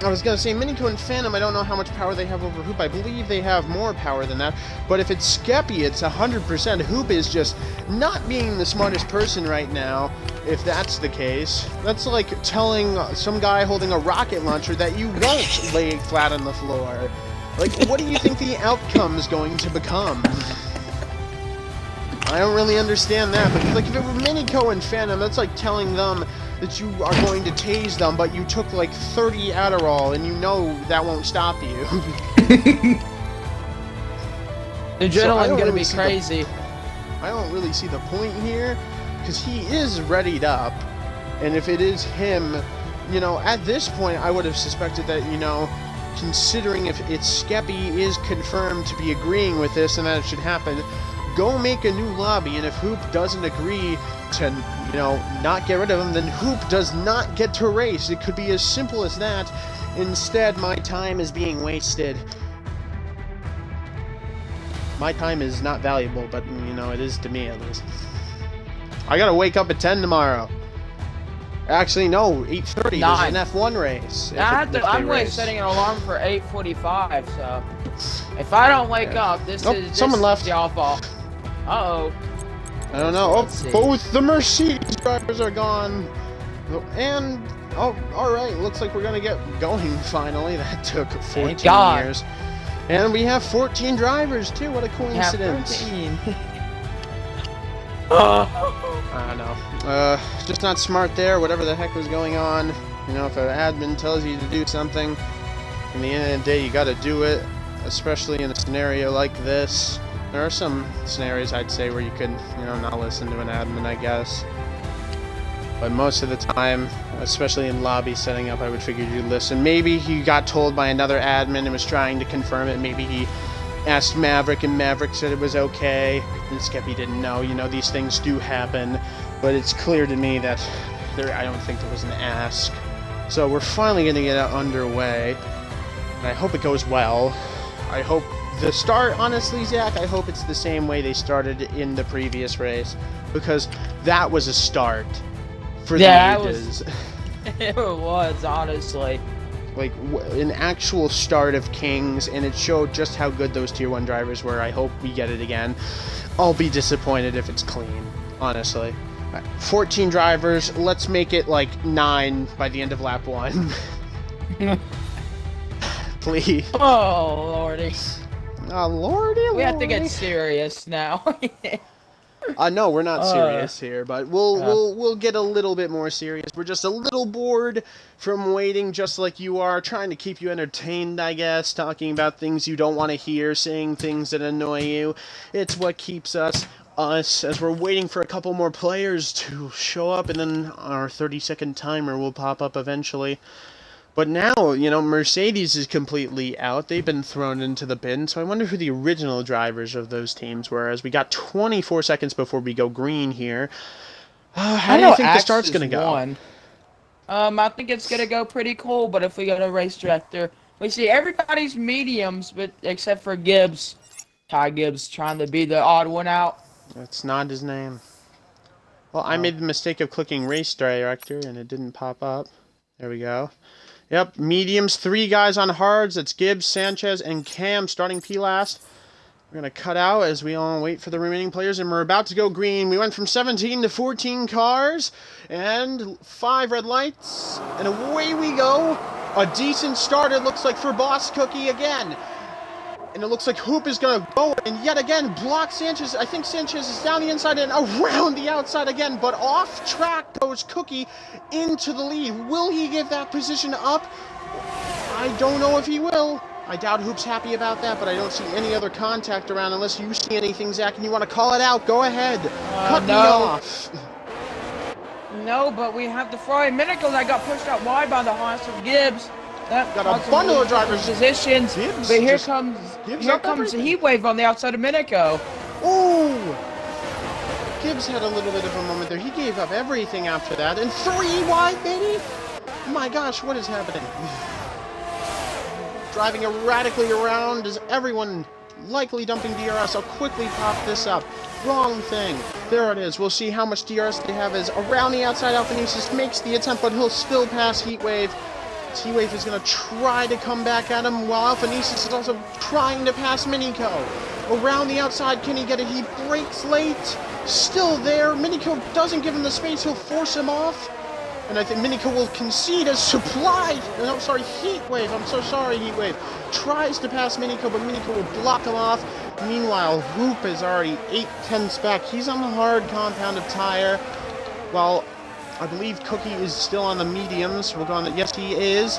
I was going to say, Minico and Phantom, I don't know how much power they have over Hoop. I believe they have more power than that. But if it's Skeppy, it's 100%. Hoop is just not being the smartest person right now, if that's the case. That's like telling some guy holding a rocket launcher that you won't lay flat on the floor. Like, what do you think the outcome is going to become? I don't really understand that. But, like, if it were Minico and Phantom, that's like telling them that you are going to tase them, but you took like 30 Adderall and you know that won't stop you. The adrenaline's gonna be crazy. I don't really see the point here, because he is readied up, and if it is him, you know, at this point I would have suspected that, you know, considering if it's Skeppy is confirmed to be agreeing with this and that it should happen, go make a new lobby, and if Hoop doesn't agree to, you know, not get rid of him, then Hoop does not get to race. It could be as simple as that. Instead, my time is being wasted. My time is not valuable, but, you know, it is to me at least. I gotta wake up at 10 tomorrow. Actually, no, 8:30. There's an F1 race. I'm setting an alarm for 8:45, so if I don't wake up, this is y'all fault. Uh-oh. I don't know. Both the Mercedes drivers are gone. And, alright, looks like we're gonna get going finally. That took 14 years. And we have 14 drivers, too. What a coincidence. I don't know. Just not smart there, whatever the heck was going on. You know, if an admin tells you to do something, in the end of the day, you gotta do it, especially in a scenario like this. There are some scenarios, I'd say, where you could, you know, not listen to an admin, I guess. But most of the time, especially in lobby setting up, I would figure you'd listen. Maybe he got told by another admin and was trying to confirm it. Maybe he asked Maverick and Maverick said it was okay. And Skeppy didn't know. You know, these things do happen. But it's clear to me that I don't think there was an ask. So we're finally going to get underway. And I hope it goes well. I hope the start, honestly, Zach, I hope it's the same way they started in the previous race. Because that was a start. For the ages. It was, honestly. Like, an actual start of Kings, and it showed just how good those Tier 1 drivers were. I hope we get it again. I'll be disappointed if it's clean, honestly. 14 drivers, let's make it like 9 by the end of lap 1. Please. Oh, lordy. Oh, lordy. We have to get serious now. No, we're not serious here, but we'll get a little bit more serious. We're just a little bored from waiting, just like you are, trying to keep you entertained, I guess, talking about things you don't want to hear, saying things that annoy you. It's what keeps us, as we're waiting for a couple more players to show up, and then our 30-second timer will pop up eventually. But now, you know, Mercedes is completely out. They've been thrown into the bin, so I wonder who the original drivers of those teams were, as we got 24 seconds before we go green here. How do you think the start's going to go? I think it's going to go pretty cool, but if we go to race director, we see everybody's mediums, but except for Gibbs. Ty Gibbs trying to be the odd one out. That's not his name. Well, I made the mistake of clicking race director, and it didn't pop up. There we go. Yep, mediums, 3 guys on hards. It's Gibbs, Sanchez, and Cam starting P last. We're going to cut out as we all wait for the remaining players, and we're about to go green. We went from 17 to 14 cars, and 5 red lights, and away we go. A decent start, it looks like, for Boss Cookie again. And it looks like Hoop is going to go and yet again block Sanchez. I think Sanchez is down the inside and around the outside again, but off track goes Cookie into the lead. Will he give that position up? I don't know if he will. I doubt Hoop's happy about that, but I don't see any other contact around unless you see anything, Zach, and you want to call it out. Go ahead. Cut me off. No, but we have the Ferrari Minico that got pushed out wide by the Haas of Gibbs. Got a bundle of drivers. Positions, Gibbs, but here comes the heat wave on the outside of Minico. Ooh! Gibbs had a little bit of a moment there. He gave up everything after that. And 3 wide, baby! My gosh, what is happening? Driving erratically around. Is everyone likely dumping DRS? I'll quickly pop this up. Wrong thing. There it is. We'll see how much DRS they have as around the outside. Alphanesis makes the attempt, but he'll still pass Heatwave. Heatwave is going to try to come back at him, while Alphanesis is also trying to pass Minico. Around the outside, can he get it? He brakes late. Still there. Minico doesn't give him the space. He'll force him off. And I think Minico will concede as Supply. No, sorry, Heatwave. I'm so sorry, Heatwave. Tries to pass Minico, but Minico will block him off. Meanwhile, Hoop is already 8/10 back. He's on the hard compound of tire. While I believe Cookie is still on the mediums. We'll go on the... Yes, he is.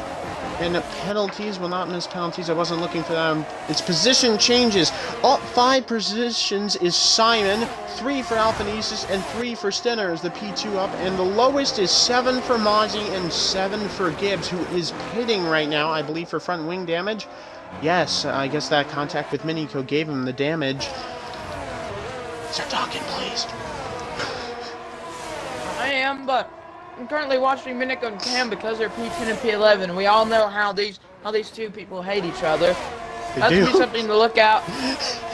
And penalties will not miss penalties. I wasn't looking for them. Its position changes. All 5 positions is Simon, 3 for Alphanesis, and 3 for Stenner is the P2 up. And the lowest is 7 for Mozzie and 7 for Gibbs, who is pitting right now, I believe, for front wing damage. Yes, I guess that contact with Minico gave him the damage. Start talking, please. I am, but I'm currently watching Minico and Cam because they're P10 and P11. We all know how these 2 people hate each other. That's be something to look out.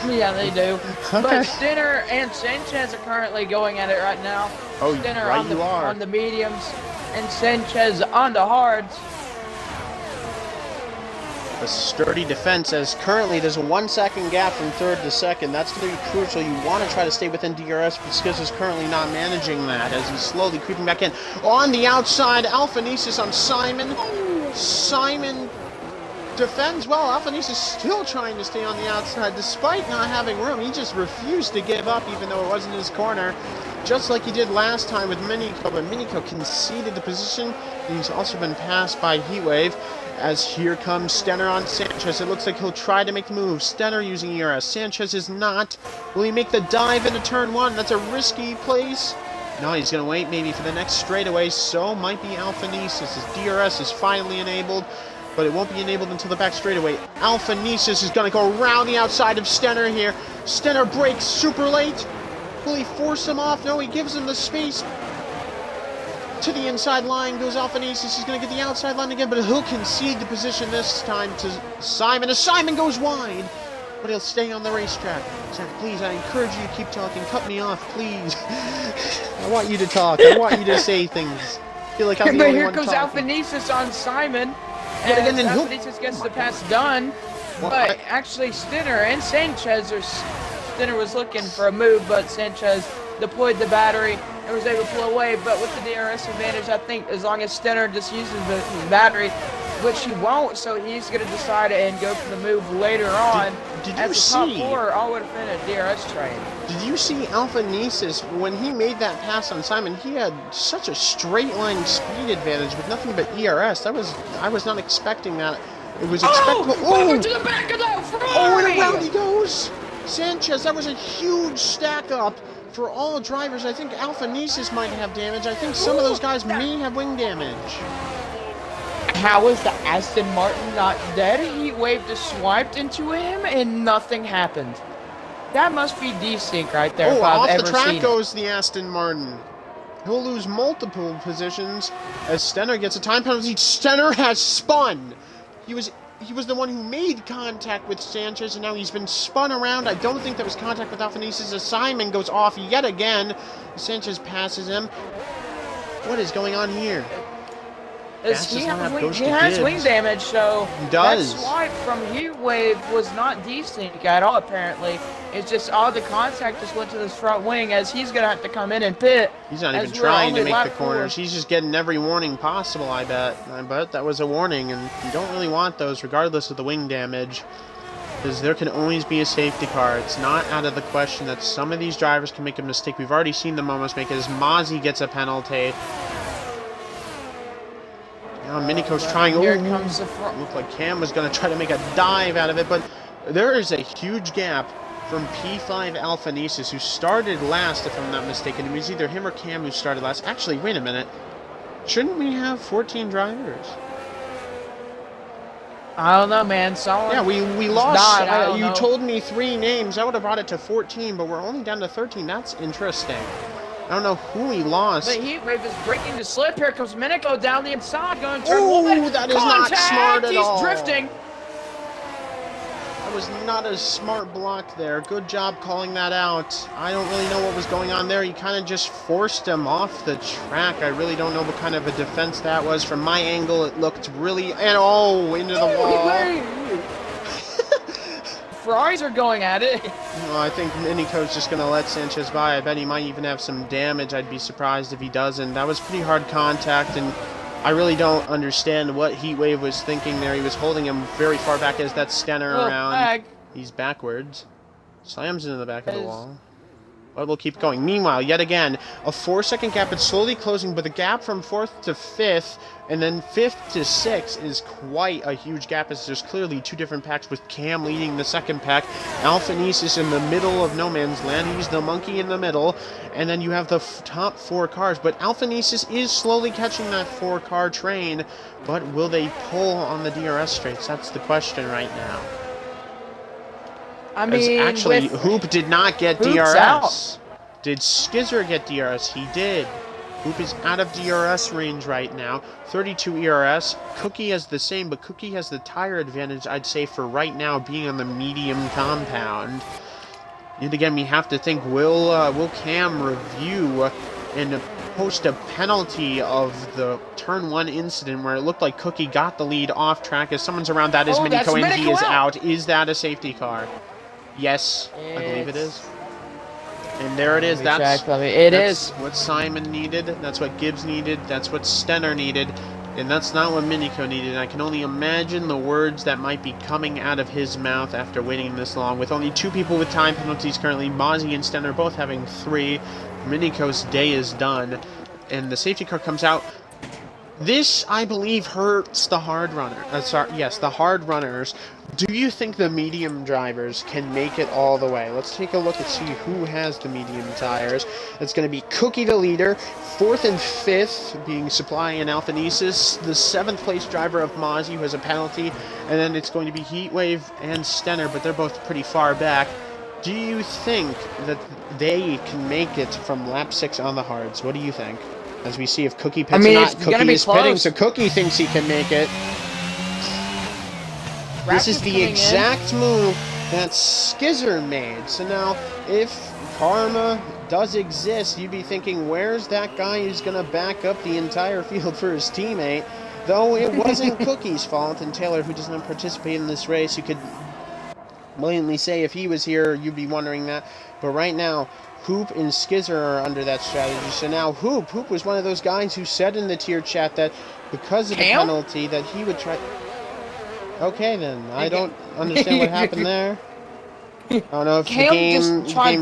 Yeah, they do. Okay. But Stenner and Sanchez are currently going at it right now. Oh, Stenner right on the mediums and Sanchez on the hards. A sturdy defense, as currently there's a 1-second gap from 3rd to 2nd. That's going to be crucial. You want to try to stay within DRS, but Skiz is currently not managing that as he's slowly creeping back in. On the outside, Alphanesis on Simon. Simon defends well. Alphanesis still trying to stay on the outside despite not having room. He just refused to give up even though it wasn't his corner. Just like he did last time with Minico, but Minico conceded the position. And he's also been passed by Heatwave. As here comes Stenner on Sanchez. It looks like he'll try to make the move. Stenner using ERS. Sanchez is not. Will he make the dive into turn 1? That's a risky place. No, he's going to wait maybe for the next straightaway. So might be Alpha Nesis. His DRS is finally enabled, but it won't be enabled until the back straightaway. Alpha Nesis is going to go around the outside of Stenner here. Stenner brakes super late. Will he force him off? No, he gives him the space. To the inside line goes Alpha Nesis. He's going to get the outside line again, but he'll concede the position this time to Simon. As Simon goes wide, but he'll stay on the racetrack. Zach, please, I encourage you to keep talking. Cut me off, please. I want you to talk. I want you to say things. I feel like I'm the only one talking. But here goes Alpha Nesis on Simon. Yeah, and then Alpha Nesis gets the pass done. Well, but actually, Stenner and Sanchez Stenner was looking for a move, but Sanchez deployed the battery and was able to pull away. But with the DRS advantage, I think as long as Stenner just uses his battery, which he won't, so he's going to decide and go for the move later on. Did as you the see? top four all would have been a DRS train. Did you see Alpha Nesis, when he made that pass on Simon, he had such a straight line speed advantage with nothing but ERS. I was not expecting that. It was expectable. Oh, to the back of that Ferrari! Oh, and around he goes! Sanchez, that was a huge stack up for all drivers. I think Alpha Nesis might have damage. I think some of those guys may have wing damage. How is the Aston Martin not dead? He waved a swiped into him and nothing happened. That must be desync right there. Oh, off the track seen goes the Aston Martin. He'll lose multiple positions as Stenner gets a time penalty. Stenner has spun. He was the one who made contact with Sanchez, and now he's been spun around. I don't think that was contact with Alpha Nesis as Simon goes off yet again. Sanchez passes him. What is going on here? He has wing damage, so he does. That swipe from Heat Wave was not desync at all, apparently. It's just all the contact just went to this front wing as he's going to have to come in and pit. He's not even trying to make the corners. He's just getting every warning possible, I bet. I bet that was a warning, and you don't really want those regardless of the wing damage, because there can always be a safety car. It's not out of the question that some of these drivers can make a mistake. We've already seen them almost make it as Mozzie gets a penalty. Now Minico's trying. Here comes the front. Looked like Cam was going to try to make a dive out of it, but there is a huge gap from P5 Alpha Nesis, who started last, if I'm not mistaken. It was either him or Cam who started last. Actually, wait a minute. Shouldn't we have 14 drivers? I don't know, man. Yeah, we lost. You told me 3 names. I would have brought it to 14, but we're only down to 13. That's interesting. I don't know who we lost. The Heat Wave is breaking the slip. Here comes Minico down the inside, going to turn one. That is not smart at all. He's drifting. That was not a smart block there. Good job calling that out. I don't really know what was going on there. He kind of just forced him off the track. I really don't know what kind of a defense that was. From my angle, it looked really... And into the wall. Ferraris are going at it. Well, I think Minico's just going to let Sanchez by. I bet he might even have some damage. I'd be surprised if he doesn't. That was pretty hard contact, and I really don't understand what Heatwave was thinking there. He was holding him very far back as that Stenner around. He's backwards. Slams into the back of the wall. But we'll keep going. Meanwhile, yet again, a 4-second gap. It's slowly closing, but the gap from 4th to 5th, and then 5th to 6th is quite a huge gap, as there's clearly 2 different packs, with Cam leading the second pack. Alpha Nesis in the middle of no man's land. He's the monkey in the middle. And then you have the top 4 cars. But Alpha Nesis is slowly catching that 4-car train. But will they pull on the DRS straights? That's the question right now. I mean, actually, Hoop did not get DRS. Out. Did Skizzer get DRS? He did. Hoop is out of DRS range right now. 32 ERS. Cookie has the same, but Cookie has the tire advantage, I'd say, for right now, being on the medium compound. And again, we have to think, will Cam review and post a penalty of the turn 1 incident where it looked like Cookie got the lead off track as someone's around? That is Minico, and he is out. Is that a safety car? Yes, I believe it is. And there it is. That's what Simon needed. That's what Gibbs needed. That's what Stenner needed. And that's not what Minico needed. I can only imagine the words that might be coming out of his mouth after waiting this long. With only 2 people with time penalties currently, Mozzie and Stenner both having 3. Minico's day is done. And the safety car comes out. This, I believe, hurts the hard runner. The hard runners. Do you think the medium drivers can make it all the way? Let's take a look and see who has the medium tires. It's going to be Cookie, the leader. 4th and 5th being Supply and Alphanesis. The 7th place driver of Mozzie, who has a penalty. And then it's going to be Heatwave and Stenner, but they're both pretty far back. Do you think that they can make it from lap 6 on the hards? What do you think? As we see if Cookie pits or not. Cookie is pitting, so Cookie thinks he can make it. This is the exact move that Skizzer made. So now, if karma does exist, you'd be thinking, where's that guy who's going to back up the entire field for his teammate? Though it wasn't Cookie's fault, and Taylor, who doesn't participate in this race, you could blatantly say if he was here, you'd be wondering that. But right now, Hoop and Skizzer are under that strategy. So now Hoop was one of those guys who said in the tier chat that because of the penalty that he would try... Okay then, I don't understand what happened there. I don't know if the game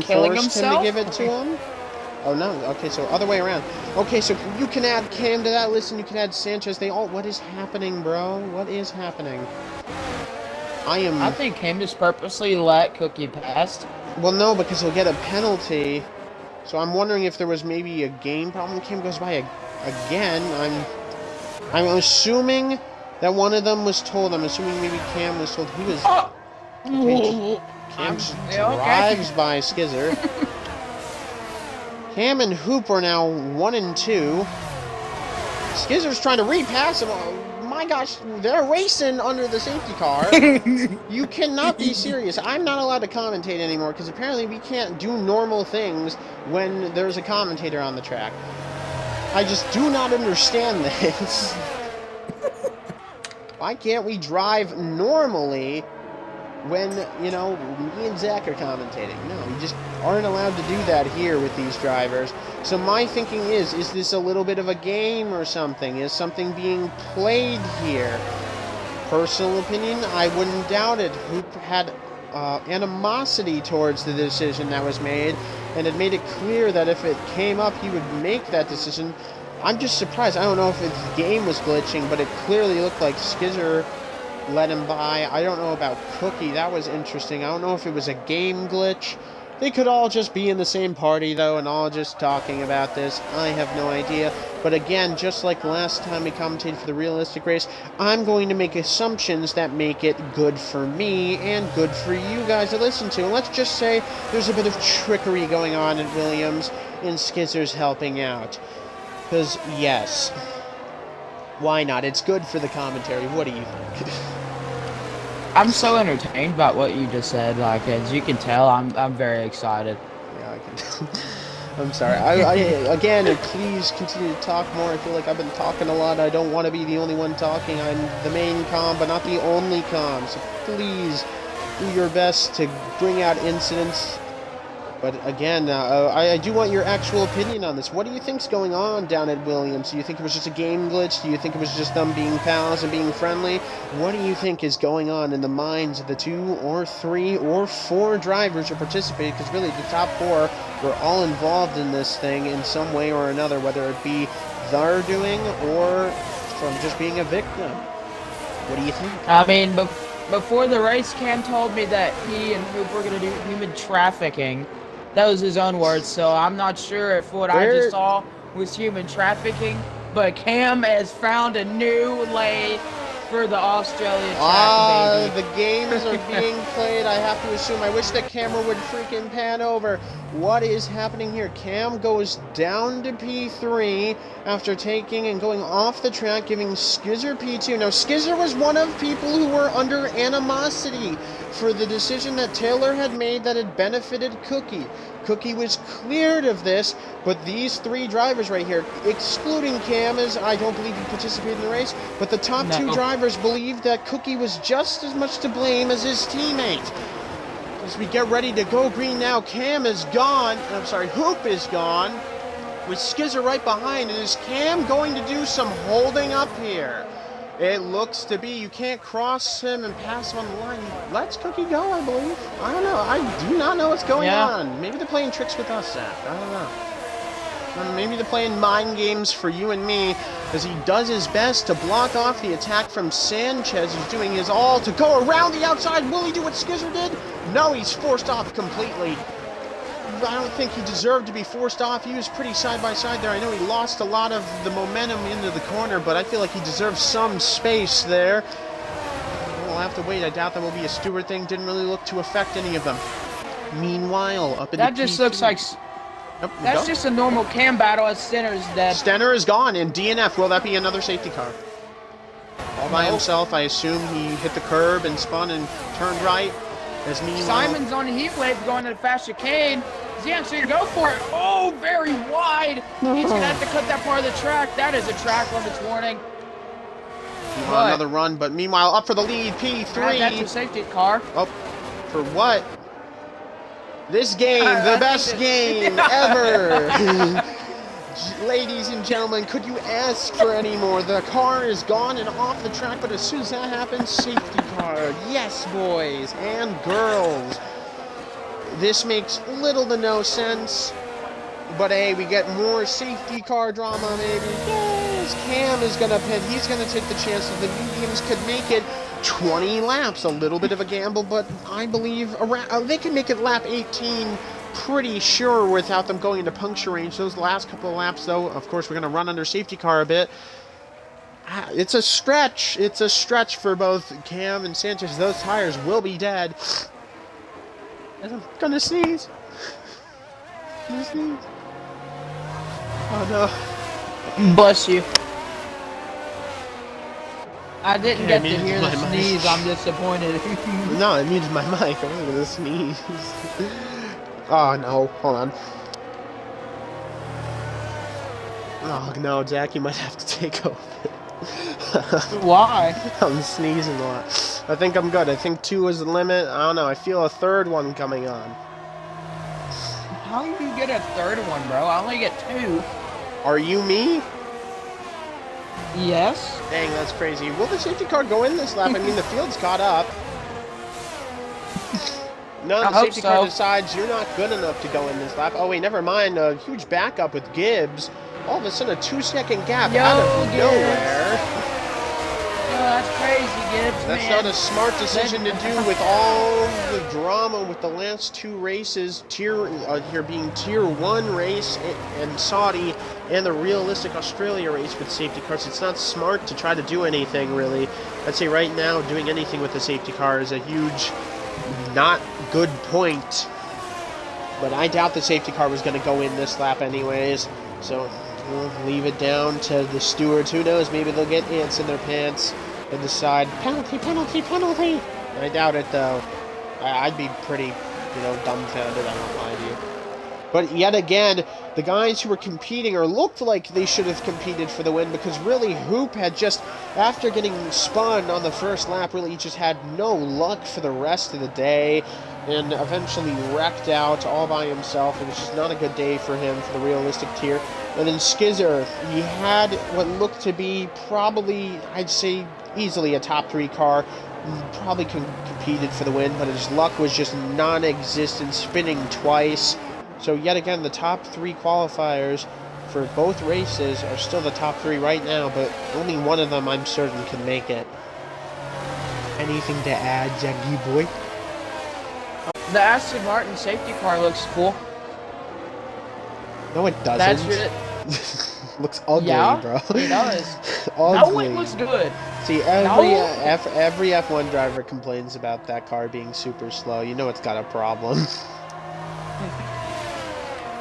forced him to give it to him. Oh no, okay, so other way around. Okay, so you can add Cam to that list and you can add Sanchez. What is happening, bro? What is happening? I think Cam just purposely let Cookie pass. Well, no, because he'll get a penalty. So I'm wondering if there was maybe a game problem. Cam goes by again. I'm assuming that one of them was told. I'm assuming maybe Cam was told. Who was... Okay, Cam drives by Skizzer. Cam and Hoop are now 1 and 2. Skizzer's trying to repass him. Oh, my gosh, they're racing under the safety car. You cannot be serious. I'm not allowed to commentate anymore because apparently we can't do normal things when there's a commentator on the track. I just do not understand this. Why can't we drive normally when, you know, me and Zach are commentating? No, we just aren't allowed to do that here with these drivers. So my thinking is this a little bit of a game or something? Is something being played here? Personal opinion, I wouldn't doubt it. Hoop had animosity towards the decision that was made, and it made it clear that if it came up, he would make that decision. I'm just surprised. I don't know if his game was glitching, but it clearly looked like Skizzer let him by. I don't know about Cookie. That was interesting. I don't know if it was a game glitch. They could all just be in the same party, though, and all just talking about this. I have no idea. But again, just like last time we commentated for the realistic race, I'm going to make assumptions that make it good for me and good for you guys to listen to. And let's just say there's a bit of trickery going on at Williams, and Skizzer's helping out. Because, yes, why not? It's good for the commentary. What do you think? I'm so entertained about what you just said. Like, as you can tell, I'm very excited. Yeah, I can tell. I'm sorry. Again, please continue to talk more. I feel like I've been talking a lot. I don't want to be the only one talking. I'm the main comm, but not the only comm. So please do your best to bring out incidents. But again, I do want your actual opinion on this. What do you think's going on down at Williams? Do you think it was just a game glitch? Do you think it was just them being pals and being friendly? What do you think is going on in the minds of the 2 or 3 or 4 drivers who participated? Because really, the top 4 were all involved in this thing in some way or another, whether it be their doing or from just being a victim. What do you think? I mean, before the race, Cam told me that he and Hoop were going to do human trafficking. That was his own words, so I'm not sure if what I just saw was human trafficking, but Cam has found a new lane for the Australian track, baby. The games are being played, I have to assume. I wish the camera would freaking pan over. What is happening here? Cam goes down to P3 after taking and going off the track, giving Skizzer P2. Now, Skizzer was one of people who were under animosity for the decision that Taylor had made that had benefited Cookie. Cookie was cleared of this, but these 3 drivers right here, excluding Cam, as I don't believe he participated in the race, but the top 2 drivers believed that Cookie was just as much to blame as his teammate. As we get ready to go green now, Cam is gone, Hoop is gone, with Skizzer right behind, and is Cam going to do some holding up here? It looks to be. You can't cross him and pass him on the line. Let's Cookie go, I believe. I don't know. I do not know what's going on. Maybe they're playing tricks with us, Zach. I don't know. Maybe they're playing mind games for you and me, as he does his best to block off the attack from Sanchez, who's doing his all to go around the outside. Will he do what Skizzer did? No, he's forced off completely. I don't think he deserved to be forced off. He was pretty side by side there. I know he lost a lot of the momentum into the corner, but I feel like he deserves some space there. We'll have to wait. I doubt that will be a Stewart thing. Didn't really look to affect any of them. Meanwhile, up in that the just P2. looks like that's just a normal cam battle as Stenner's dead. Stenner is gone, and DNF. Will that be another safety car? All by himself, I assume he hit the curb and spun and turned right. As meanwhile, Simon's on a heat wave going to the fast chicane. Is he actually go for it? Oh, very wide. He's gonna have to cut that part of the track. That is a track limits warning. Another run, but meanwhile, up for the lead, P3. That's a safety car. Oh, for what? This game, the best game ever. Ladies and gentlemen, could you ask for any more? The car is gone and off the track, but as soon as that happens, safety car. Yes, boys and girls. This makes little to no sense, but hey, we get more safety car drama, maybe. Yes, Cam is going to pit. He's going to take the chance that the mediums could make it 20 laps. A little bit of a gamble, but I believe they can make it lap 18 pretty sure without them going into puncture range. Those last couple of laps, though, of course, we're going to run under safety car a bit. It's a stretch. It's a stretch for both Cam and Sanchez. Those tires will be dead. I'm gonna sneeze. Oh no. Bless you. I didn't get to hear the sneeze. I'm disappointed. No, it means my mic. I wasn't gonna sneeze. Oh no, hold on. Oh no, Jack, you might have to take over. Why? I'm sneezing a lot. I think I'm good. I think 2 is the limit. I don't know. I feel a third one coming on. How do you get a third one, bro? I only get 2. Are you me? Yes. Dang, that's crazy. Will the safety car go in this lap? I mean, the field's caught up. No, the safety car decides you're not good enough to go in this lap. Oh, wait, never mind. A huge backup with Gibbs. All of a sudden, a 2-second gap out of nowhere. That's crazy, Gibbs. That's not a smart decision to do with all the drama with the last 2 races, here being Tier 1 race and Saudi, and the realistic Australia race with safety cars. It's not smart to try to do anything, really. I'd say right now, doing anything with the safety car is a huge, not good point. But I doubt the safety car was going to go in this lap anyways, so we'll leave it down to the stewards. Who knows, maybe they'll get ants in their pants and decide, penalty, penalty, penalty. I doubt it, though. I'd be pretty, dumbfounded, I won't lie to you. But yet again, the guys who were competing or looked like they should have competed for the win, because really Hoop had just, after getting spun on the first lap, really just had no luck for the rest of the day and eventually wrecked out all by himself. It was just not a good day for him for the realistic tier. And then Skizzer, he had what looked to be probably, I'd say, easily a top 3 car. Probably competed for the win, but his luck was just non-existent, spinning twice. So yet again, the top 3 qualifiers for both races are still the top 3 right now, but only one of them I'm certain can make it. Anything to add, Jaggy boy? The Aston Martin safety car looks cool. No, it doesn't. That's it. Looks ugly, yeah, bro. It does. Ugly. No, it looks good. See, every F1 driver complains about that car being super slow. You know it's got a problem.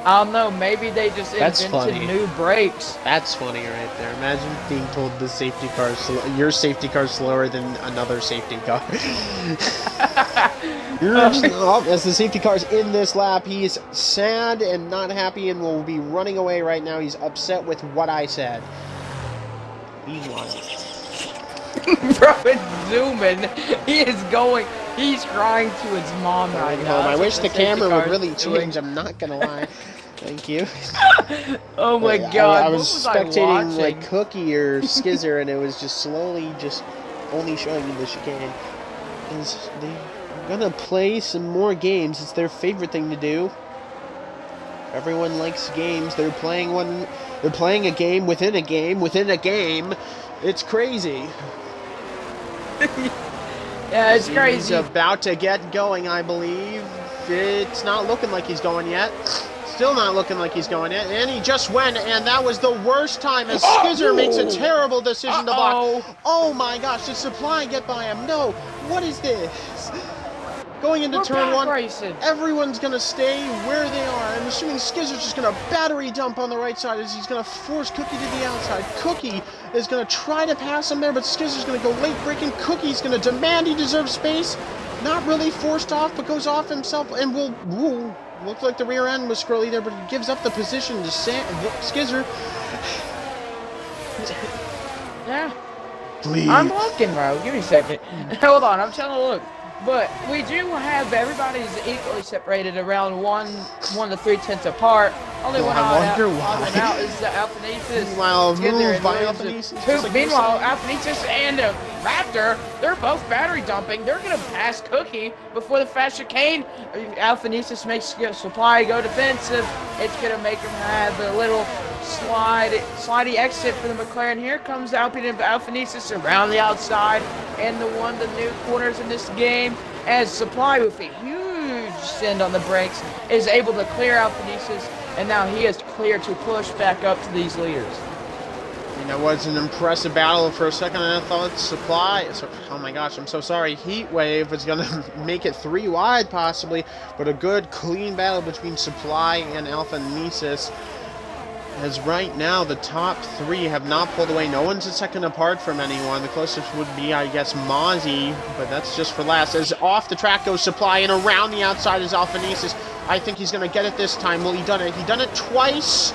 I don't know, maybe they just invented new brakes. That's funny right there. Imagine being told the safety car your safety car is slower than another safety car. As the safety car's in this lap, he's sad and not happy and will be running away right now. He's upset with what I said. Meanwhile. Bro, it's zooming. He's crying to his mom right now. I wish the camera would really change, I'm not gonna lie. Thank you. Oh my god. I was spectating like Cookie or Skizzer, and it was just slowly only showing me the chicane. They're gonna play some more games. It's their favorite thing to do. Everyone likes games. They're playing one. They're playing a game within a game within a game. It's crazy. Yeah, it's crazy. He's about to get going, I believe. It's not looking like he's going yet. Still not looking like he's going yet. And he just went, and that was the worst time as Skizzer makes a terrible decision to block. Oh my gosh, did Supply get by him? No. What is this? Going into turn one, everyone's going to stay where they are. I'm assuming Skizzer's just going to battery dump on the right side as he's going to force Cookie to the outside. Cookie is going to try to pass him there, but Skizzer's going to go late braking. Cookie's going to demand he deserves space. Not really forced off, but goes off himself and will... Ooh, looked like the rear end was squirrely there, but he gives up the position to Skizzer. Yeah. Please. I'm looking, bro. Give me a second. Hold on, I'm trying to look. But we do have everybody's equally separated around 1 to 3/10 apart. Only one out is the Alphanesis. Meanwhile, moved by Alphanesis. Meanwhile, Alphanesis and Raptor, they're both battery dumping. They're going to pass Cookie before the fast chicane. Alphanesis makes Supply go defensive. It's going to make him have a little slidey exit for the McLaren. Here comes Alphanesis around the outside and one of the new corners in this game as Supply with a huge send on the brakes is able to clear Alphanesis, and now he is clear to push back up to these leaders. And that was an impressive battle for a second, and I thought Supply, oh my gosh, I'm so sorry, Heatwave was going to make it 3 wide possibly, but a good clean battle between Supply and Alphanesis. As right now, the top 3 have not pulled away. No one's a second apart from anyone. The closest would be, I guess, Mozzie, but that's just for last. As off the track goes Supply, and around the outside is Alphanesis. I think he's going to get it this time. Well, he done it. He done it twice.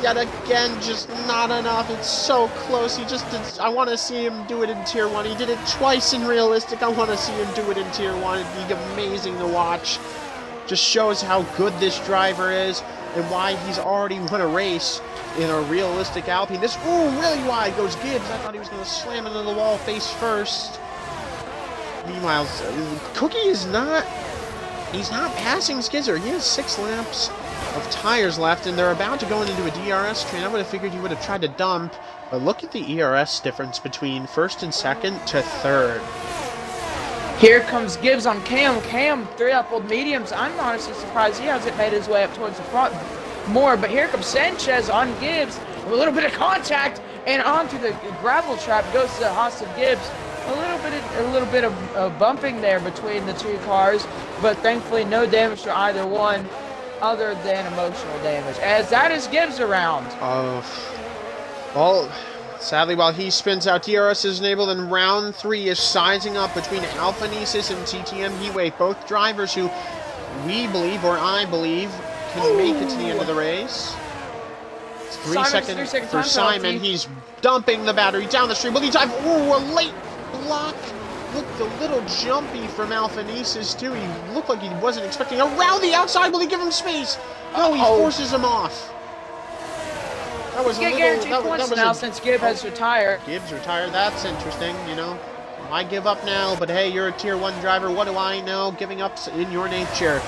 Yet again, just not enough. It's so close. He just did. I want to see him do it in Tier 1. He did it twice in Realistic. I want to see him do it in Tier 1. It'd be amazing to watch. Just shows how good this driver is and why he's already won a race in a Realistic Alpine. This, ooh, really wide goes Gibbs. I thought he was going to slam into the wall face first. Meanwhile, Cookie is not, he's not passing Skizzer. He has 6 laps of tires left, and they're about to go into a DRS train. I would have figured he would have tried to dump, but look at the ERS difference between first and second to third. Here comes Gibbs on Cam. Cam, 3-up-old mediums. I'm honestly surprised he hasn't made his way up towards the front more. But here comes Sanchez on Gibbs. A little bit of contact and onto the gravel trap goes to Haas of Gibbs. A little bit of bumping there between the 2 cars, but thankfully no damage to either one, other than emotional damage. As that is Gibbs around. Well. Sadly, while he spins out, DRS is enabled, and round 3 is sizing up between Alphanesis and TTM Heatwave, both drivers who we believe, or I believe, can make it to the end of the race. It's 3 seconds for Simon. He's dumping the battery down the street. Will he dive? Ooh, a late block. Looked a little jumpy from Alphanesis, too. He looked like he wasn't expecting. Around the outside, will he give him space? No, he forces him off. That was guaranteed points now since Gibbs has retired. Gibbs retired. That's interesting, you know. Why give up now? But hey, you're a Tier 1 driver. What do I know? Giving up's in your nature.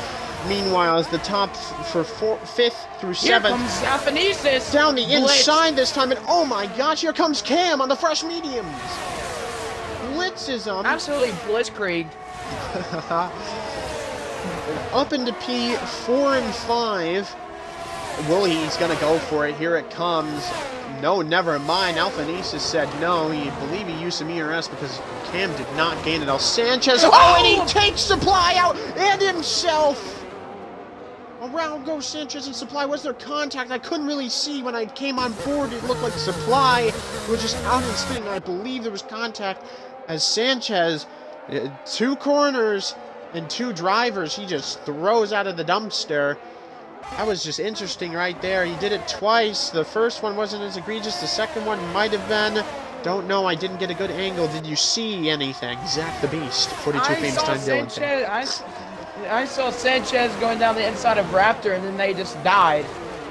Meanwhile, as the top for 5th through 7th. Here comes Alphanesis. Down the inside this time, and oh my gosh, here comes Cam on the fresh mediums. Blitzes him. Absolutely blitzkrieg. Up into P4 and 5. He's going to go for it. Here it comes. No, never mind. Alphanesis said no. He believe he used some ERS because Cam did not gain it. Sanchez. Oh, and he takes Supply out and himself. Around goes Sanchez and Supply. Was there contact? I couldn't really see when I came on board. It looked like Supply was just out and spinning. I believe there was contact as Sanchez, 2 corners and 2 drivers, he just throws out of the dumpster. That was just interesting right there. He did it twice. The first one wasn't as egregious. The second one might have been. Don't know. I didn't get a good angle. Did you see anything? Zach the Beast, 42 famous time Dylan. I saw Sanchez going down the inside of Raptor, and then they just died.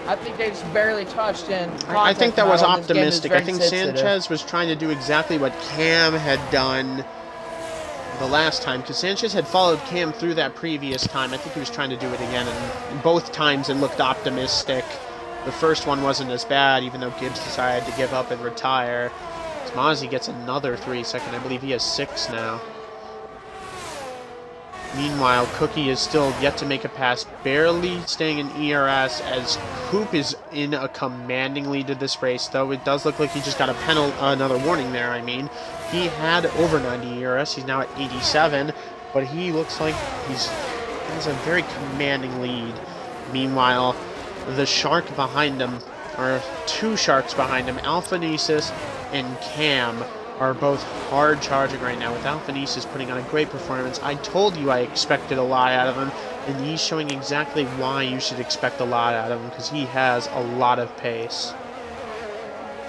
I think they just barely touched in. I think that was optimistic. I think Sanchez was trying to do exactly what Cam had done the last time, because Sanchez had followed Cam through that previous time. I think he was trying to do it again, and both times it looked optimistic. The first one wasn't as bad, even though Gibbs decided to give up and retire. Mozzie gets another 3-second. I believe he has 6 now. Meanwhile, Cookie is still yet to make a pass, barely staying in ERS as Hoop is in a commanding lead to this race, though it does look like he just got a another warning there, I mean. He had over 90 ERS, he's now at 87, but he looks like he has a very commanding lead. Meanwhile, the shark behind him, or 2 sharks behind him, Alphanesis and Cam, are both hard charging right now, with Alphanesis putting on a great performance. I told you I expected a lot out of him, and he's showing exactly why you should expect a lot out of him, because he has a lot of pace.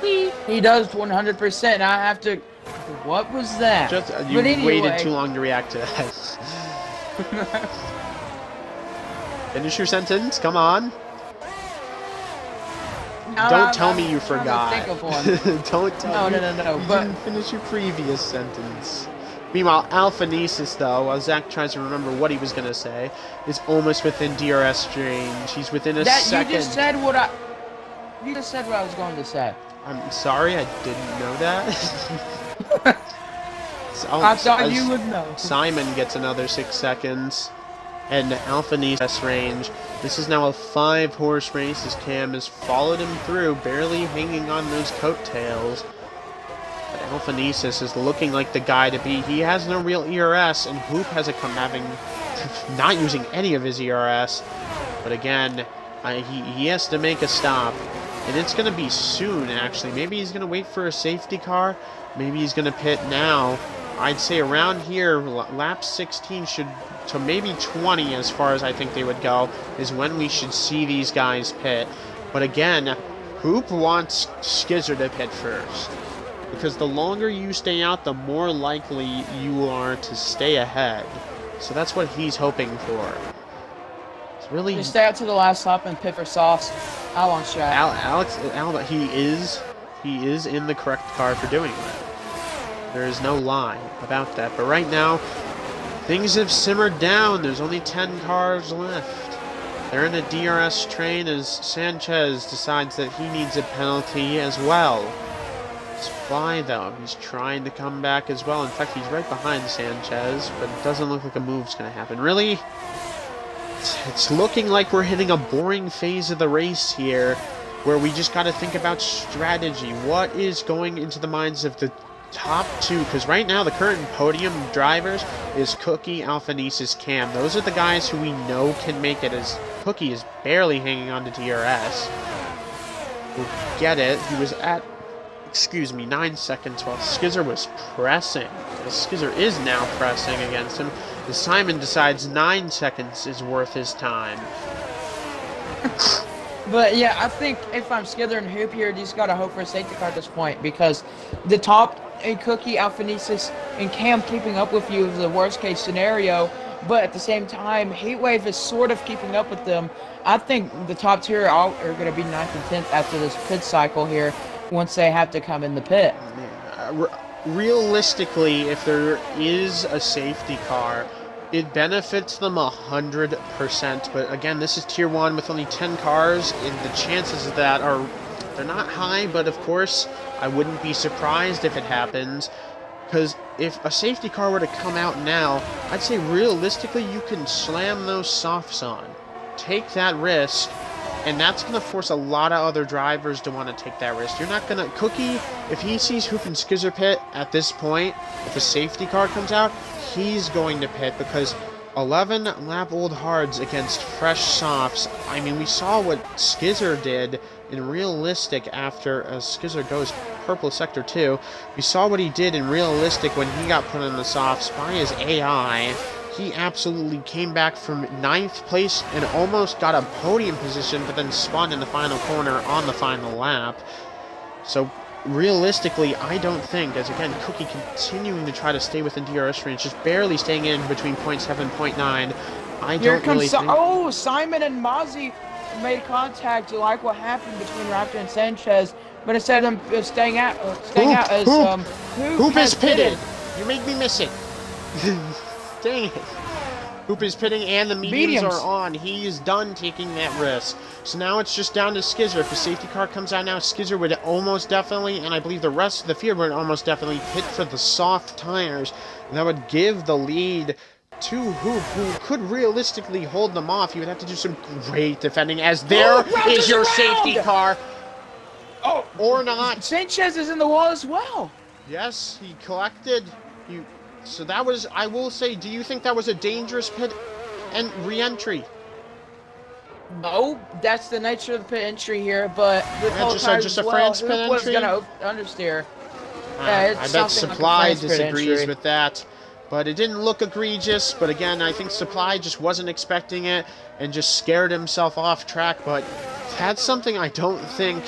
He does 100%. I have to... What was that? Just, you waited too long to react to that. Finish your sentence, come on. Don't tell me you forgot. Think of one. Don't tell me. No. You didn't finish your previous sentence. Meanwhile, Alphanesis, though, while Zach tries to remember what he was going to say, is almost within DRS range. He's within a second. You just said what I... You just said what I was going to say. I'm sorry, I didn't know that. I thought you would know. Simon gets another 6 seconds. And Alphanesis range. This is now a 5-horse race as Cam has followed him through, barely hanging on those coattails. But Alphanesis is looking like the guy to beat. He has no real ERS, and Hoop has not using any of his ERS. But again, he has to make a stop. And it's going to be soon, actually. Maybe he's going to wait for a safety car. Maybe he's going to pit now. I'd say around here, lap 16 to maybe 20 as far as I think they would go, is when we should see these guys pit. But again, Hoop wants Skizzer to pit first, because the longer you stay out, the more likely you are to stay ahead. So that's what he's hoping for. It's really... Just stay out to the last lap and pit for softs. I want shot. Alex, he is in the correct car for doing that. There is no lie about that. But right now, things have simmered down. There's only 10 cars left. They're in a DRS train as Sanchez decides that he needs a penalty as well. It's Fly, though. He's trying to come back as well. In fact, he's right behind Sanchez, but it doesn't look like a move's going to happen. Really? It's looking like we're hitting a boring phase of the race here, where we just got to think about strategy. What is going into the minds of the top 2, because right now the current podium drivers is Cookie, Alphanesis, Cam. Those are the guys who we know can make it, as Cookie is barely hanging on to DRS. We'll get it. He was at, 9 seconds while Skizzer was pressing. Skizzer is now pressing against him. As Simon decides 9 seconds is worth his time. But yeah, I think if I'm Skizzer and Hoop here, you just gotta hope for a safety car at this point, because the top and Cookie, Alphanesis, and Cam keeping up with you is the worst case scenario, but at the same time, Heatwave is sort of keeping up with them. I think the top tier are going to be 9th and 10th after this pit cycle here, once they have to come in the pit. Realistically, if there is a safety car, it benefits them 100%, but again, this is Tier 1 with only 10 cars, and the chances of that they're not high, but of course, I wouldn't be surprised if it happens, because if a safety car were to come out now, I'd say realistically you can slam those softs on. Take that risk, and that's going to force a lot of other drivers to want to take that risk. You're not going to... Cookie, if he sees Hoop and Skizzer pit at this point, if a safety car comes out, he's going to pit, because 11 lap old hards against fresh softs. I mean, we saw what Skizzer did in realistic after Skizzer goes purple sector 2. We saw what he did in realistic when he got put in the softs by his AI. He absolutely came back from 9th place and almost got a podium position, but then spun in the final corner on the final lap. So realistically, I don't think, as again, Cookie continuing to try to stay within DRS range, just barely staying in between 0.7 and 0.9. I don't really think... Oh, Simon and Mozzie made contact. You like what happened between Raptor and Sanchez, but instead of staying out as Hoop is pitted. You made me miss it. Dang it. Hoop is pitting and the mediums are on. He is done taking that risk. So now it's just down to Skizzer. If the safety car comes out now, Skizzer would almost definitely, and I believe the rest of the field would almost definitely pit for the soft tires. And that would give the lead to Hoop, who could realistically hold them off. He would have to do some great defending, as there is your safety car. Oh, or not. Sanchez is in the wall as well. Yes, he collected. So that was, I will say, do you think that was a dangerous pit and re-entry? No, that's the nature of the pit entry here, but with just a France pit entry? Was gonna understeer. I bet Supply disagrees with that. But it didn't look egregious, but again, I think Supply just wasn't expecting it and just scared himself off track, but that's something I don't think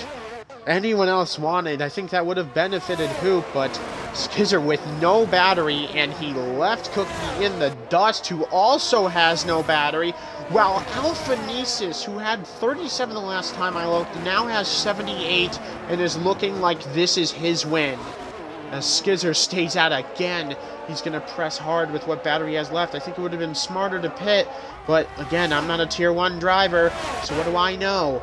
anyone else wanted. I think that would have benefited Hoop, but Skizzer with no battery, and he left Cookie in the dust, who also has no battery, while Alphanesis, who had 37 the last time I looked, now has 78 and is looking like this is his win. As Skizzer stays out again, he's going to press hard with what battery he has left. I think it would have been smarter to pit, but again, I'm not a Tier 1 driver, so what do I know?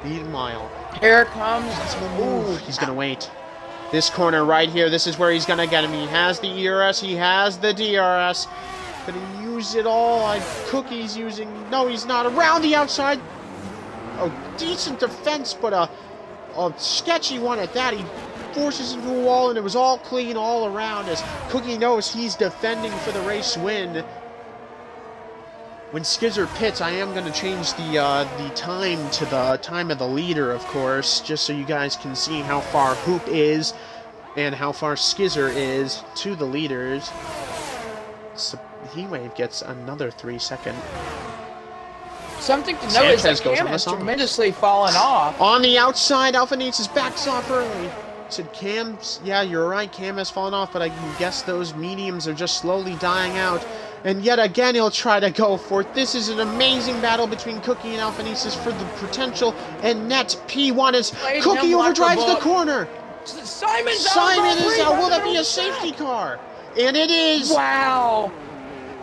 Meanwhile, here comes... Ooh, he's going to wait. This corner right here, this is where he's going to get him. He has the ERS, he has the DRS. Going to use it all. Cookie's using... No, he's not. Around the outside. A decent defense, but a sketchy one at that. He forces into a wall, and it was all clean all around as Cookie knows he's defending for the race win. When Skizzer pits, I am going to change the time to the time of the leader, of course, just so you guys can see how far Hoop is and how far Skizzer is to the leaders. So Heatwave gets another 3-second. Something to note is that Cam has tremendously fallen off. On the outside, Alphanesis backs off early. Said Cam's, yeah, you're right, Cam has fallen off, but I can guess those mediums are just slowly dying out. And yet again, he'll try to go for it. This is an amazing battle between Cookie and Alphanesis for the potential. And net P1 as Cookie overdrives the corner. Simon is out. Will that be a safety car? And it is. Wow.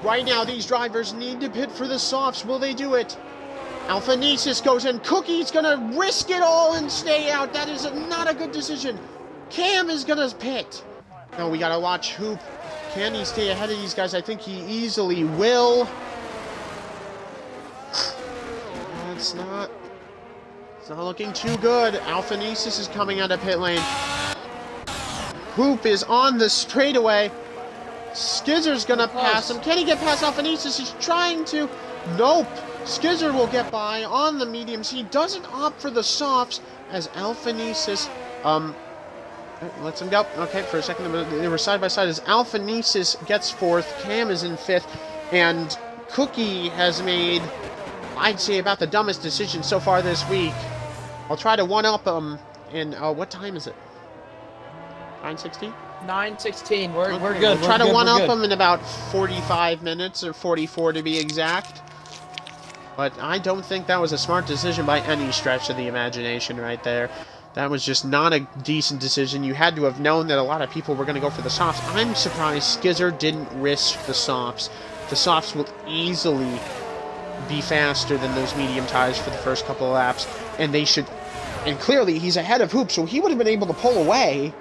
Right now, these drivers need to pit for the softs. Will they do it? Alphanesis goes in. Cookie's going to risk it all and stay out. That is not a good decision. Cam is going to pit. Now we got to watch Hoop. Can he stay ahead of these guys? I think he easily will. It's not looking too good. Alphanesis is coming out of pit lane. Hoop is on the straightaway. Skizzer's gonna pass him. Can he get past Alphanesis? He's trying to. Nope. Skizzer will get by on the mediums. He doesn't opt for the softs as Alphanesis lets him go. Okay, for a second they were side by side as Alphanesis gets fourth, Cam is in fifth, and Cookie has made, I'd say, about the dumbest decision so far this week. I'll try to one-up him in, what time is it? 9:16? 9:16. We're good. We'll try to one-up him in about 45 minutes, or 44 to be exact. But I don't think that was a smart decision by any stretch of the imagination right there. That was just not a decent decision. You had to have known that a lot of people were going to go for the softs. I'm surprised Skizzer didn't risk the softs. The softs will easily be faster than those medium tires for the first couple of laps. And they should... And clearly, he's ahead of Hoop, so he would have been able to pull away.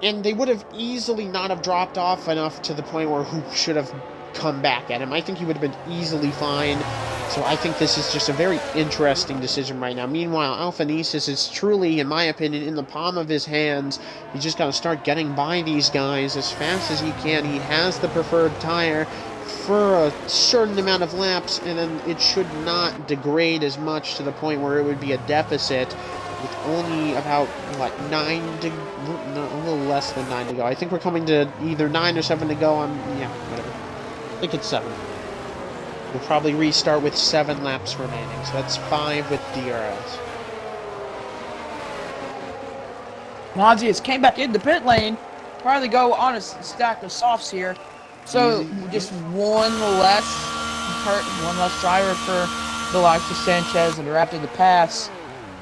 And they would have easily not have dropped off enough to the point where Hoop should have come back at him. I think he would have been easily fine. So I think this is just a very interesting decision right now. Meanwhile, Alphanesis is truly, in my opinion, in the palm of his hands. He's just got to start getting by these guys as fast as he can. He has the preferred tire for a certain amount of laps, and then it should not degrade as much to the point where it would be a deficit with only about, what, a little less than 9 to go. I think we're coming to either 9 or 7 to go. Yeah, whatever. I think it's 7. We'll probably restart with 7 laps remaining, so that's 5 with DRS. Monzius came back into pit lane, trying to go on a stack of softs here. So just one less driver for the likes of Sanchez and Raptor to pass,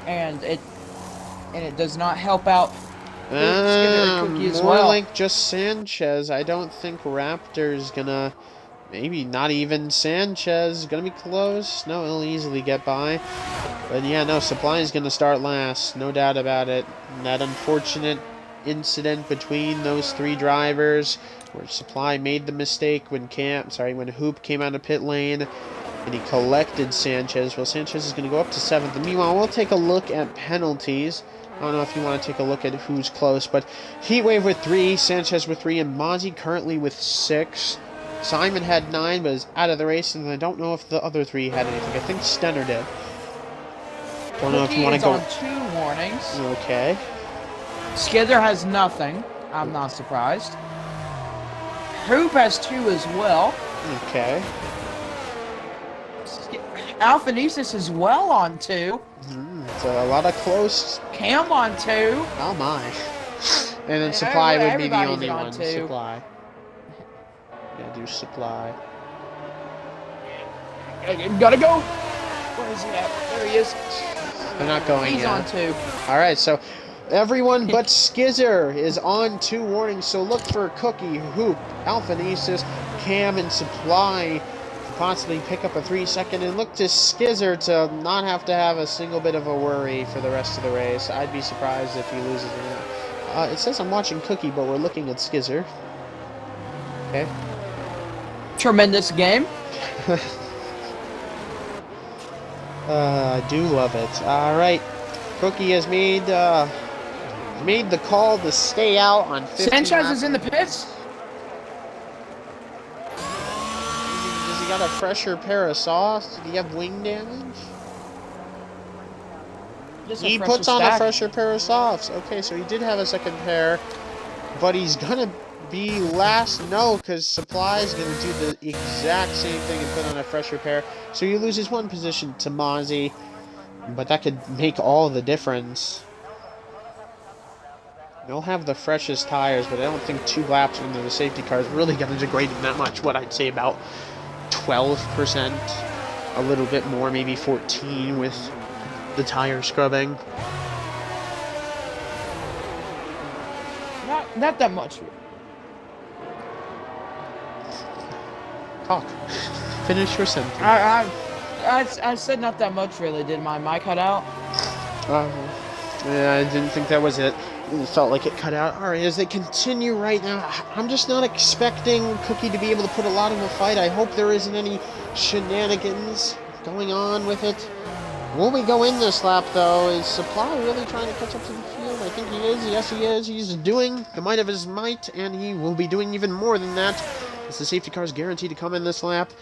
and it does not help out. Cookie as more well. like just Sanchez. I don't think Raptor's gonna... Maybe not even Sanchez. Gonna be close. No, he'll easily get by. But yeah, no, Supply is gonna start last. No doubt about it. And that unfortunate incident between those three drivers where Supply made the mistake when Hoop came out of pit lane and he collected Sanchez. Well, Sanchez is going to go up to 7th. And meanwhile, we'll take a look at penalties. I don't know if you want to take a look at who's close, but Heatwave with 3, Sanchez with 3, and Mozzie currently with 6. Simon had 9, but is out of the race, and I don't know if the other 3 had anything. I think Stenner did. Don't know if you want to go on 2 warnings. Okay. Skither has nothing. I'm not surprised. Hoop has 2 as well. Okay. Alphanesis as well on 2. So a lot of close. Cam on 2. Oh my. And then Supply would be the only one. Two. Supply. Yeah, do Supply. Gotta go. Where is he at? There he is. They're not going He's yet. on 2. Alright, so everyone but Skizzer is on 2 warnings, so look for Cookie, Hoop, Alphanesis, Cam, and Supply to possibly pick up a 3-second, and look to Skizzer to not have to have a single bit of a worry for the rest of the race. I'd be surprised if he loses or not. It says I'm watching Cookie, but we're looking at Skizzer. Okay. Tremendous game. I do love it. Alright. Cookie has made the call to stay out on 15 Sanchez is in the pits. Does he got a fresher pair of softs? Did he have wing damage? He puts on a fresher pair of softs. Okay, so he did have a second pair, but he's gonna be last. No, because Supply is gonna do the exact same thing and put on a fresher pair. So he loses 1 position to Mozzie, but that could make all the difference. They'll have the freshest tires, but I don't think 2 laps into the safety car is really going to degrade them that much. What I'd say about 12%, a little bit more, maybe 14 with the tire scrubbing. Not that much. Talk. Finish your sentence. I said not that much really. Did my mic cut out? Yeah, I didn't think that was it. It felt like it cut out. Alright, as they continue right now, I'm just not expecting Cookie to be able to put a lot of a fight. I hope there isn't any shenanigans going on with it. Will we go in this lap, though? Is Supply really trying to catch up to the field? I think he is. Yes, he is. He's doing the might of his might, and he will be doing even more than that, as the safety car is guaranteed to come in this lap.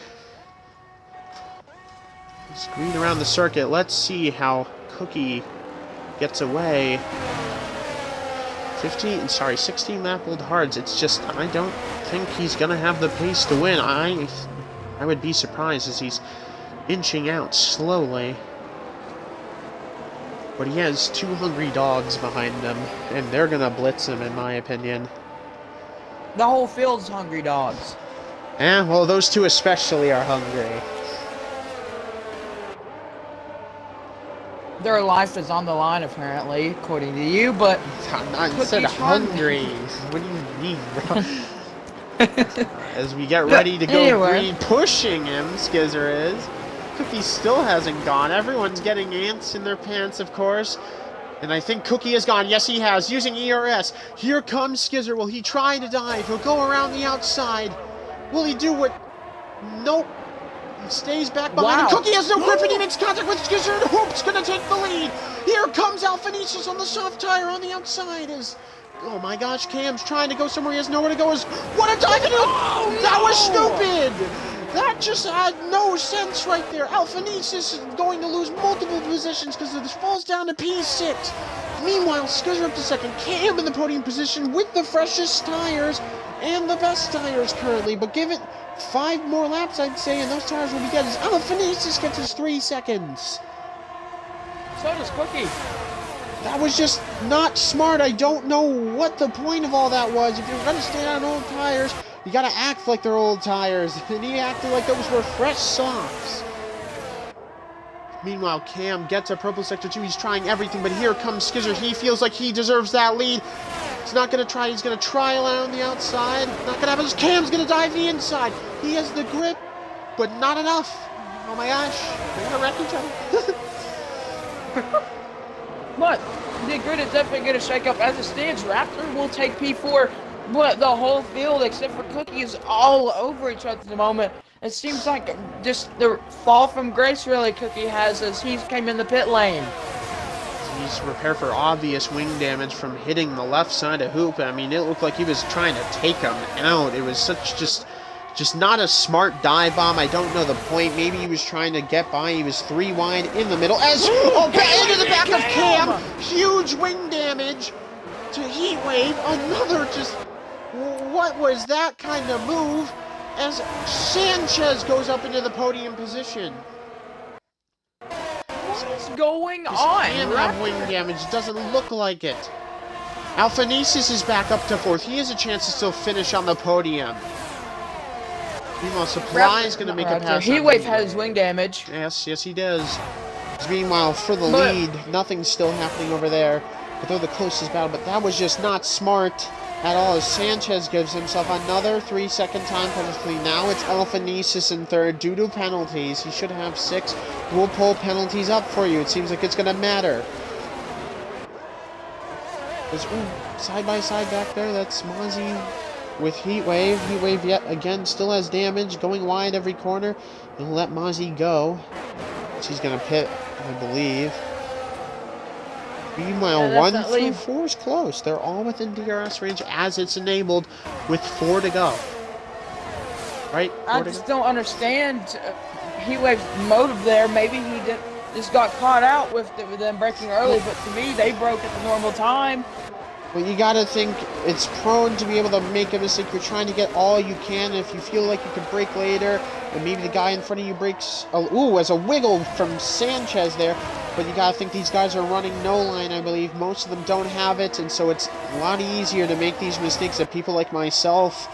Screen around the circuit. Let's see how Cookie gets away. 16 lap old hards. It's just, I don't think he's going to have the pace to win. I would be surprised as he's inching out slowly. But he has 2 hungry dogs behind him, and they're going to blitz him, in my opinion. The whole field's hungry dogs. Well, those 2 especially are hungry. Their life is on the line, apparently, according to you, but... I said hungry. What do you mean, bro? As we get ready to go green, pushing him, Skizzer is. Cookie still hasn't gone. Everyone's getting ants in their pants, of course. And I think Cookie has gone. Yes, he has, using ERS. Here comes Skizzer. Will he try to dive? He'll go around the outside. Will he do what? Nope. He stays back behind him. Cookie has no grip and he makes contact with Skizzer, and Hoop's gonna take the lead. Here comes Alphanesis on the soft tire on the outside. Oh my gosh, Cam's trying to go somewhere he has nowhere to go. What a dive! That was stupid! That just had no sense right there. Alphanesis is going to lose multiple positions because this falls down to P6. Meanwhile, Skizzer up to second. Cam in the podium position with the freshest tires and the best tires currently. But give it 5 more laps, I'd say, and those tires will be good. Alphanesis gets his 3 seconds. So does Cookie. That was just not smart. I don't know what the point of all that was. If you're going to stand on old tires, you got to act like they're old tires. And he acted like those were fresh softs. Meanwhile, Cam gets a purple sector 2. He's trying everything, but here comes Skizzer. He feels like he deserves that lead. He's not going to try. He's going to try around the outside. Not going to happen. Cam's going to dive the inside. He has the grip, but not enough. Oh my gosh. They're going to wreck each other. But the grid is definitely going to shake up. As it stands, Raptor will take P4, but the whole field, except for Cookie, is all over each other at the moment. It seems like just the fall from grace, really, Cookie has as he came in the pit lane. He's prepared for obvious wing damage from hitting the left side of Hoop. I mean, it looked like he was trying to take him out. It was such just not a smart dive bomb. I don't know the point. Maybe he was trying to get by. He was 3 wide in the middle. Into the back of Cam. Huge wing damage to Heatwave. Another just... What was that kind of move? As Sanchez goes up into the podium position. What is going on? He can't have wing damage. Doesn't look like it. Alphanesis is back up to 4th. He has a chance to still finish on the podium. Meanwhile, Supply is going to make a pass. Heatwave has wing damage. Yes, he does. Meanwhile, for the lead, nothing's still happening over there. But they're the closest battle. But that was just not smart at all, as Sanchez gives himself another 3-second time penalty. Now it's Alphanesis in 3rd due to penalties. He should have 6. We'll pull penalties up for you. It seems like it's going to matter. Side by side back there, that's Mozzie with Heatwave. Heatwave yet again still has damage, going wide every corner. They'll let Mozzie go. She's going to pit, I believe. Meanwhile, 1 through 4 is close. They're all within DRS range as it's enabled with 4 to go. Right? I just don't understand Heatwave's motive there. Maybe he just got caught out with them breaking early, but to me, they broke at the normal time. Well, you gotta think it's prone to be able to make a mistake. You're trying to get all you can. If you feel like you can break later, and maybe the guy in front of you breaks... as a wiggle from Sanchez there. But you gotta think these guys are running no line, I believe. Most of them don't have it, and so it's a lot easier to make these mistakes that people like myself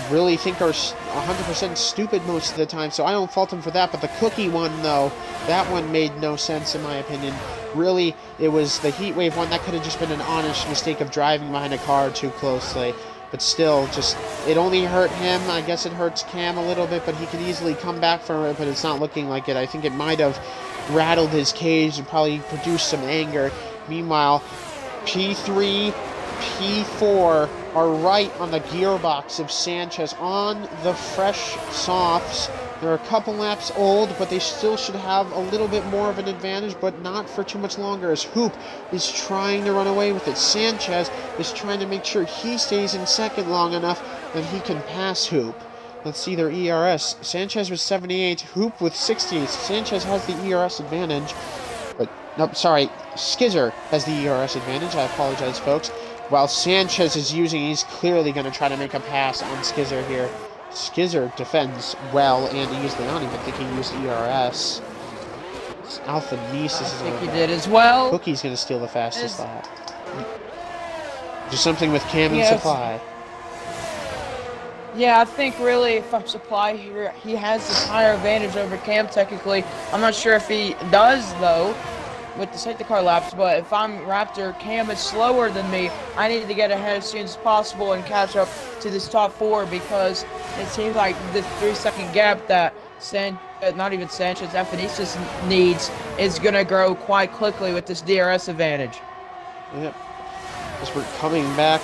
really think are 100% stupid most of the time. So I don't fault them for that. But the Cookie one, though, that one made no sense in my opinion. Really, it was the Heatwave one. That could have just been an honest mistake of driving behind a car too closely. But still, it only hurt him. I guess it hurts Cam a little bit, but he could easily come back from it, but it's not looking like it. I think it might have rattled his cage and probably produced some anger. Meanwhile, P3, P4 are right on the gearbox of Sanchez on the fresh softs. They're a couple laps old, but they still should have a little bit more of an advantage, but not for too much longer, as Hoop is trying to run away with it. Sanchez is trying to make sure he stays in 2nd long enough that he can pass Hoop. Let's see their ERS. Sanchez with 78, Hoop with 60. Sanchez has the ERS advantage. But, no, sorry, Skizzer has the ERS advantage. I apologize, folks. While Sanchez is he's clearly going to try to make a pass on Skizzer here. Skizzer defends well and easily. I don't even think he used ERS. Alphanesis is I think he did as well. Cookie's going to steal the fastest lap. Do something with Cam and Supply. Yeah, I think really if I'm Supply here, he has this higher advantage over Cam technically. I'm not sure if he does, though, with the safety car laps, but if I'm Raptor, Cam is slower than me. I need to get ahead as soon as possible and catch up to this top 4 because it seems like this 3-second gap that not even Sanchez, Alphanesis needs is going to grow quite quickly with this DRS advantage. Yep. As we're coming back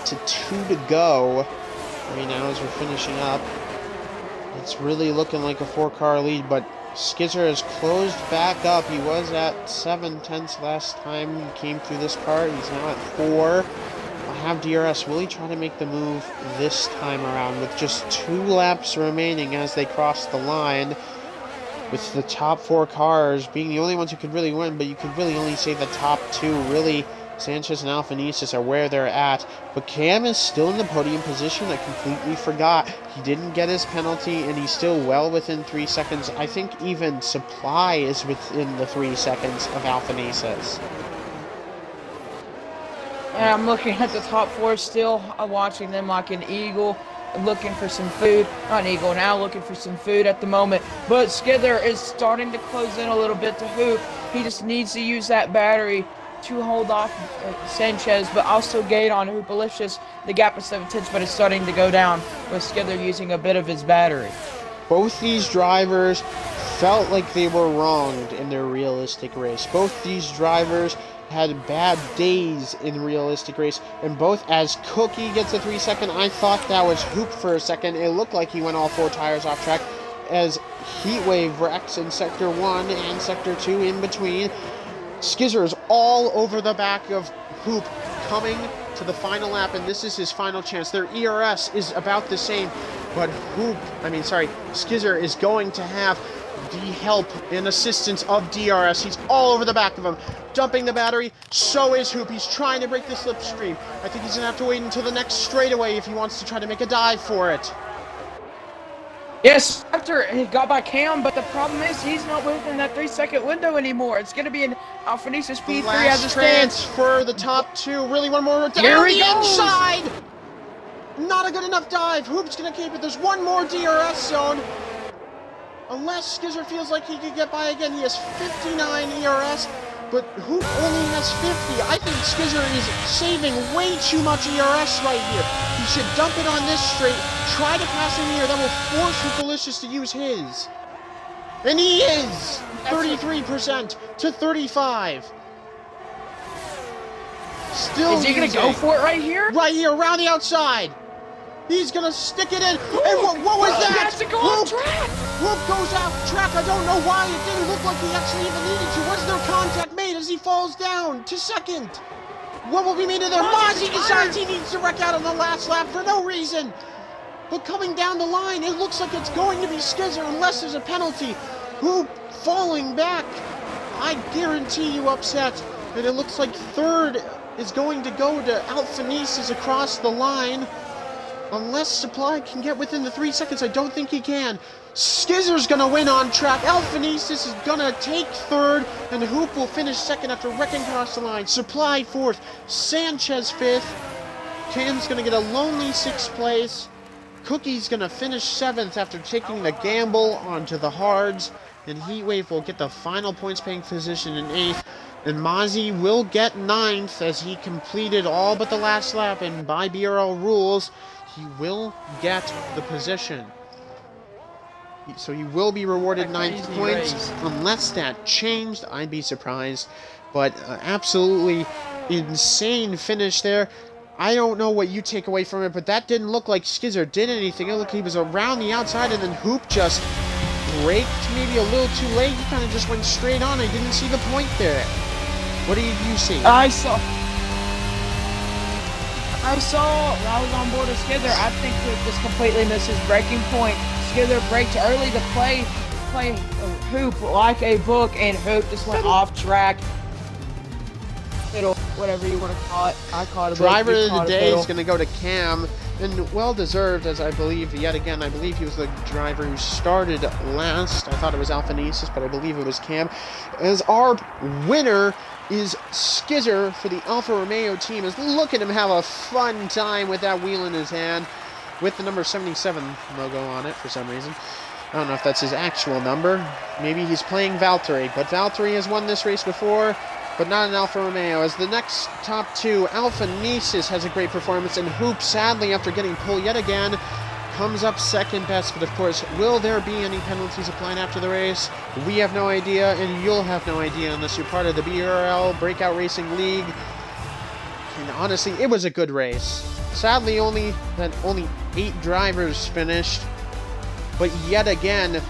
to 2 to go right now as we're finishing up. It's really looking like a 4-car lead, but Skizzer has closed back up. He was at 7/10 last time he came through this part. He's now at 4. I'll have DRS. Will he try to make the move this time around with just 2 laps remaining as they cross the line? With the top 4 cars being the only ones who could really win, but you could really only say the top 2. Really, Sanchez and Alphanesis are where they're at. But Cam is still in the podium position. I completely forgot. He didn't get his penalty, and he's still well within 3 seconds. I think even Supply is within the 3 seconds of Alphanesis. And I'm looking at the top 4 still, watching them like an eagle, looking for some food. Not an eagle now, looking for some food at the moment. But Skither is starting to close in a little bit to Hoop. He just needs to use that battery to hold off Sanchez, but also gain on Hoopalicious. The gap of 7/10, but it's starting to go down with Skither using a bit of his battery. Both these drivers felt like they were wronged in their realistic race. Both these drivers had bad days in realistic race, and both, as Cookie gets a 3-second, I thought that was Hoop for a second. It looked like he went all 4 tires off track as Heatwave wrecks in Sector 1 and Sector 2 in between. Skizzer is all over the back of Hoop coming to the final lap, and this is his final chance. Their ERS is about the same, but Skizzer is going to have the help and assistance of DRS. He's all over the back of him, dumping the battery. So is Hoop. He's trying to break the slipstream. I think he's going to have to wait until the next straightaway if he wants to try to make a dive for it. Yes, after he got by Cam, but the problem is he's not within that 3-second window anymore. It's going to be an Alphanesis P3 as it stands. For the top 2. Really one more down Here the he goes. inside. Not a good enough dive. Hoop's going to keep it. There's one more DRS zone. Unless Skizzer feels like he could get by again. He has 59 ERS, but Hoop only has 50. I think Skizzer is saving way too much ERS right here. He should dump it on this straight, try to pass in here. That will force Hoopalicious to use his. And he is! 33% to 35. Still is he going to go for it right here? Right here, around the outside. He's going to stick it in. And what was that? He has to go off track. Hoop goes off track. I don't know why. It didn't look like he actually even needed to. Was there contact made as he falls down to second? What will be made of there? Mozzie decides he needs to wreck out on the last lap for no reason. But coming down the line, it looks like it's going to be Skizzer unless there's a penalty. Hoop falling back. I guarantee you upset that it looks like third is going to go to Alphanesis across the line. Unless Supply can get within the 3 seconds, I don't think he can. Skizzer's gonna win on track. Alphanesis is gonna take third, and Hoop will finish second after wrecking across the line. Supply fourth, Sanchez fifth. Cam's gonna get a lonely 6th place. Cookie's gonna finish 7th after taking the gamble onto the hards, and Heatwave will get the final points paying position in 8th. And Mozzie will get 9th as he completed all but the last lap, and by BRL rules, he will get the position. So he will be rewarded 9th points. Unless that changed, I'd be surprised. But absolutely insane finish there. I don't know what you take away from it, but that didn't look like Skizzer did anything. It looked like he was around the outside, and then Hoop just braked maybe a little too late. He kind of just went straight on. I didn't see the point there. What did you see? I was on board with Skizzer. I think Hoop just completely missed his breaking point. Skizzer braked early to play Hoop like a book, and Hoop just went off track. Fiddle, whatever you want to call it. I call it a Driver book, of the day is going to go to Cam, and well-deserved, as I believe, yet again, I believe he was the driver who started last. I thought it was Alphanesis, but I believe it was Cam. As our winner is Skizzer for the Alfa Romeo team. Look at him have a fun time with that wheel in his hand with the number 77 logo on it for some reason. I don't know if that's his actual number. Maybe he's playing Valtteri, but Valtteri has won this race before, but not an Alfa Romeo. As the next top 2, Alphanesis has a great performance, and Hoop, sadly, after getting pulled yet again, comes up second best. But of course, will there be any penalties applied after the race? We have no idea, and you'll have no idea unless you're part of the BRL Breakout Racing League. And honestly, it was a good race. Sadly, only 8 drivers finished. But yet again,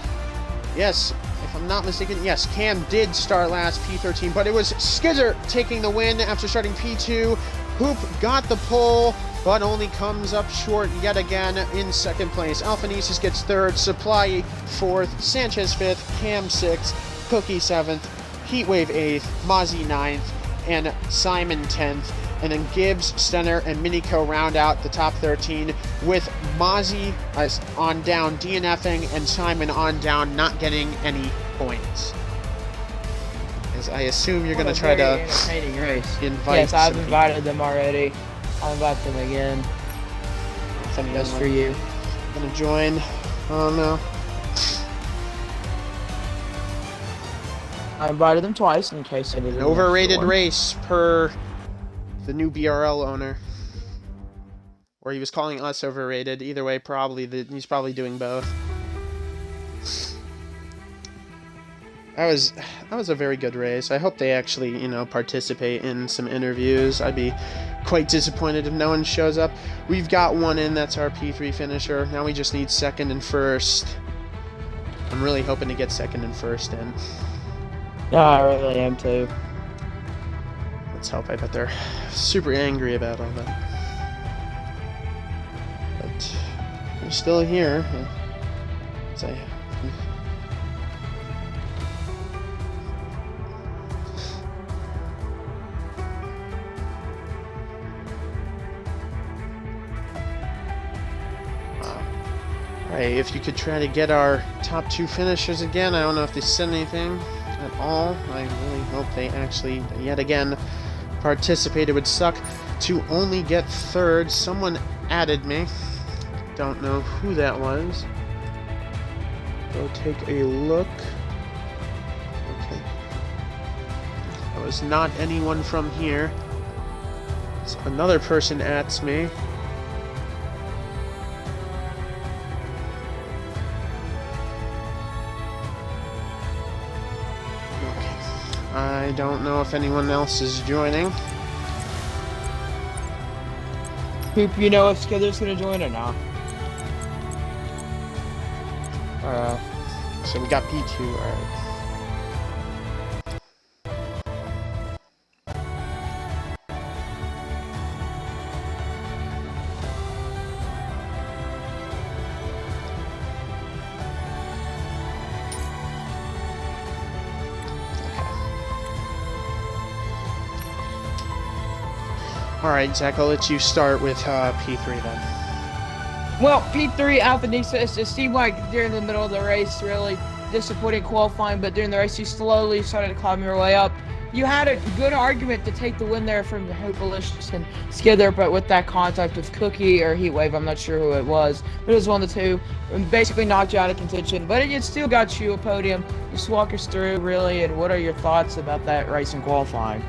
yes, if I'm not mistaken, yes, Cam did start last, P13, but it was Skizzer taking the win after starting P2. Hoop got the pole, but only comes up short yet again in 2nd place. Alphanesis gets 3rd, Supply 4th, Sanchez 5th, Cam 6th, Cookie 7th, Heatwave 8th, Mozzie 9th, and Simon 10th. And then Gibbs, Stenner, and Minico round out the top 13, with Mozzie on down DNFing and Simon on down not getting any points. As I assume you're going to try to invite. Yes, I've invited them already. I'll invite them again. Just for you. Going to join. Oh no. I invited them twice in case they needed An overrated race per the new BRL owner. Or he was calling us overrated. Either way, he's probably doing both. That was a very good race. I hope they actually, participate in some interviews. I'd be quite disappointed if no one shows up. We've got one in, that's our P3 finisher. Now we just need second and first. I'm really hoping to get second and first in. Yeah, I really am too. Let's hope. I bet they're super angry about all that. But we're still here. Alright, if you could try to get our top 2 finishers again. I don't know if they said anything at all. I really hope they actually, yet again, participate. It would suck to only get third. Someone added me. Don't know who that was. Go take a look. Okay. That was not anyone from here. It's another person adds me. I don't know if anyone else is joining. Hoop, you know if Skither's gonna join or not? So we got P2, alright. Alright, Zach, I'll let you start with P3 then. Well, P3 Alpha Nisa, it seemed like during the middle of the race, really disappointing qualifying, but during the race you slowly started to climb your way up. You had a good argument to take the win there from Hopalicious and Skither, but with that contact with Cookie or Heatwave, I'm not sure who it was, but it was one of the two, and basically knocked you out of contention, but it still got you a podium. Just walk us through, really, and what are your thoughts about that race and qualifying?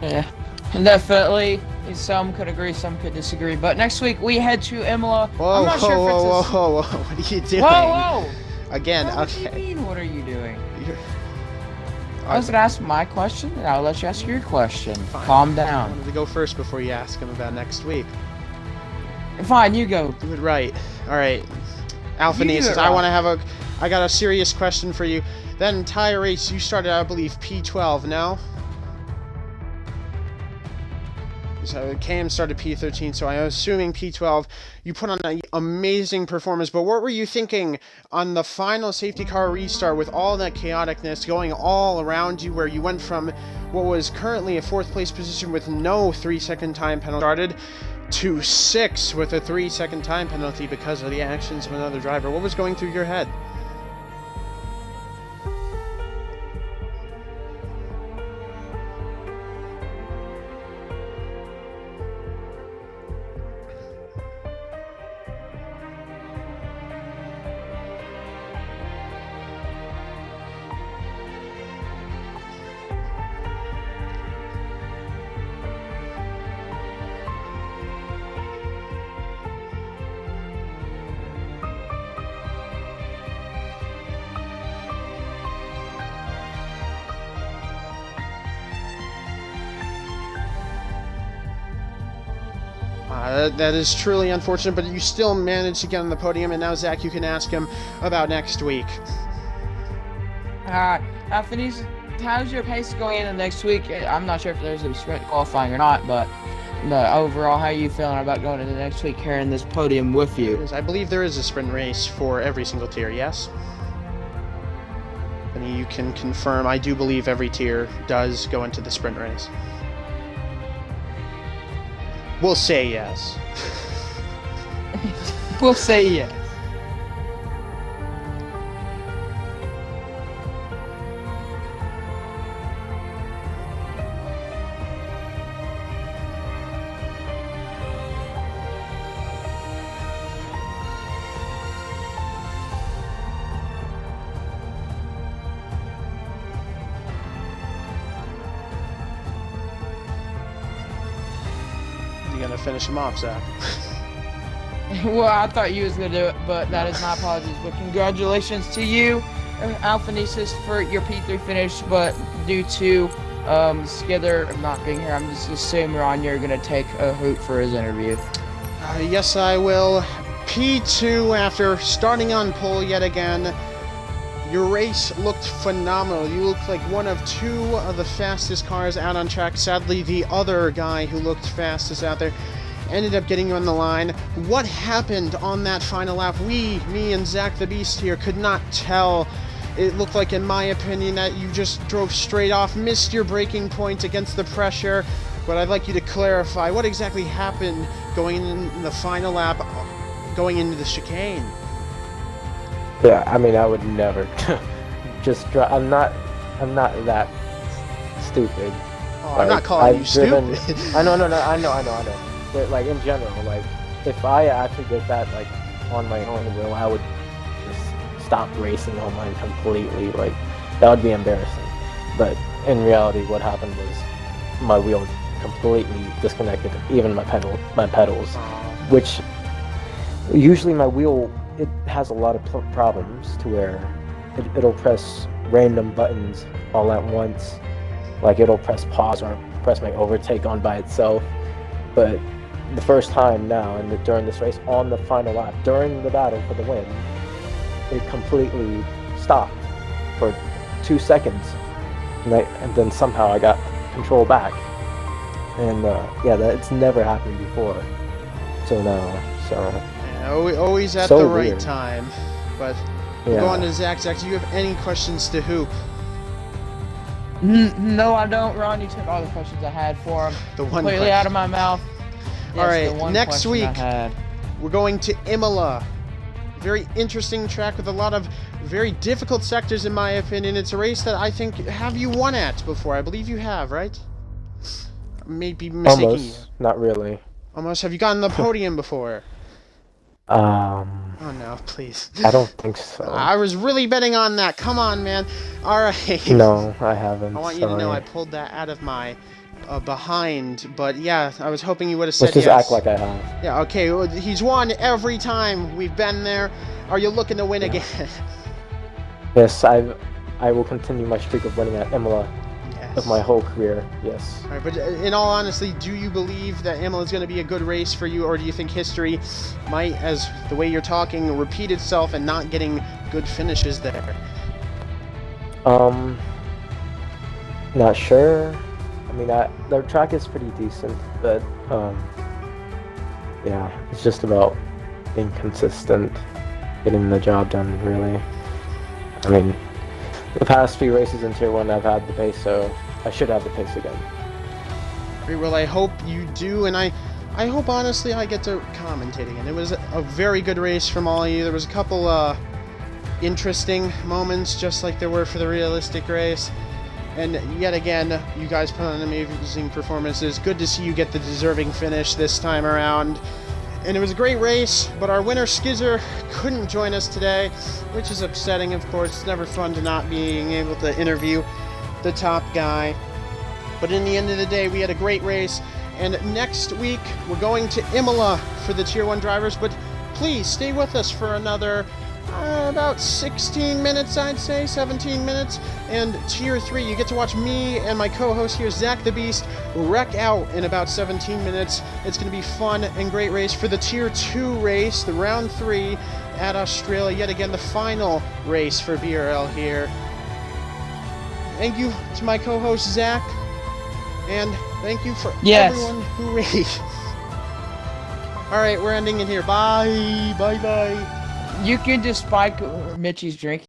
Yeah, definitely. Some could agree, some could disagree. But next week we head to Imola. Whoa, I'm not sure if it's whoa! What are you doing? Whoa! Again, What okay. do you mean, what are you doing? I was gonna ask my question, and I'll let you ask your question. Fine. Calm I down. wanted to go first before you ask him about next week. Fine, you go. Do it right. Alright. Alpha You do it Naces, right. I got a serious question for you. That entire race, you started, I believe, P12, no? So KM started P13, so I'm assuming P12. You put on an amazing performance, but what were you thinking on the final safety car restart with all that chaoticness going all around you, where you went from what was currently a 4th place position with no 3-second time penalty started to 6 with a 3-second time penalty because of the actions of another driver? What was going through your head? that is truly unfortunate, but you still managed to get on the podium, and now, Zach, you can ask him about next week. Phoenix, how's your pace going in the next week? I'm not sure if there's a sprint qualifying or not, but overall, how are you feeling about going into next week, carrying this podium with you? I believe there is a sprint race for every single tier, yes? And you can confirm, I do believe every tier does go into the sprint race. We'll say yes. We'll say yes. Gonna finish him off, Zach. Well, I thought you was gonna do it, but that is my apologies. But congratulations to you, Alphanesis, for your P3 finish. But due to Skither not being here, I'm just assuming, Ron, you're gonna take a hoot for his interview. Yes, I will. P2 after starting on pole yet again. Your race looked phenomenal. You looked like one of two of the fastest cars out on track. Sadly, the other guy who looked fastest out there ended up getting you on the line. What happened on that final lap? Me and Zach the Beast here could not tell. It looked like, in my opinion, that you just drove straight off, missed your braking point against the pressure. But I'd like you to clarify what exactly happened going in the final lap, going into the chicane. Yeah, I mean, I would never just drive. I'm not that stupid. Oh, I'm not calling you stupid. I know. But like in general, like if I actually did that like on my own will, I would just stop racing on mine completely. Like that would be embarrassing. But in reality, what happened was my wheel completely disconnected, even my pedals, which usually my wheel, it has a lot of problems to where it'll press random buttons all at once. Like it'll press pause or press my overtake on by itself. But the first time now, and during this race, on the final lap, during the battle for the win, it completely stopped for 2 seconds. And then somehow I got control back. And yeah, that's never happened before till now. So yeah, always at so the right weird. time. But yeah. go on to Zach. Zach, do you have any questions to Hoop? No, I don't. Ron, you took all the questions I had for him. The one completely question. out of my mouth. All Yes, the right, one next question week I had. we're going to Imola. Very interesting track with a lot of very difficult sectors, in my opinion. It's a race that I think have you won at before. I believe you have, right? Maybe mistaking almost, you. not really. Almost. Have you gotten the podium before? Oh no, please. I don't think so. I was really betting on that. Come on, man. All right. No, I haven't. I want you to know I pulled that out of my behind, but yeah, I was hoping you would have said Let's just yes. act like I have. Yeah, okay, well, he's won every time we've been there. Are you looking to win again? Yes, I will continue my streak of winning at Imola of my whole career. Yes. All right, but in all honesty, do you believe that Imola is going to be a good race for you, or do you think history might, as the way you're talking, repeat itself and not getting good finishes there? Not sure. I mean, their track is pretty decent, but yeah, it's just about being consistent, getting the job done, really. I mean, the past few races in Tier 1 I've had the pace, so I should have the pace again. Great, well, I hope you do, and I hope, honestly, I get to commentate again. It was a very good race from all of you. There was a couple interesting moments, just like there were for the realistic race. And yet again, you guys put on amazing performances. Good to see you get the deserving finish this time around. And it was a great race, but our winner, Skizzer, couldn't join us today, which is upsetting, of course. It's never fun to not being able to interview the top guy. But in the end of the day, we had a great race. And next week, we're going to Imola for the Tier 1 drivers. But please stay with us for another about 16 minutes, I'd say, 17 minutes. And Tier 3, you get to watch me and my co-host here, Zach the Beast, wreck out in about 17 minutes. It's going to be fun and great race for the Tier 2 race, the round 3 at Australia. Yet again, the final race for BRL here. Thank you to my co-host, Zach. And thank you for everyone who raced. Alright, we're ending it here. Bye. Bye-bye. You can just spike Mitchie's drink.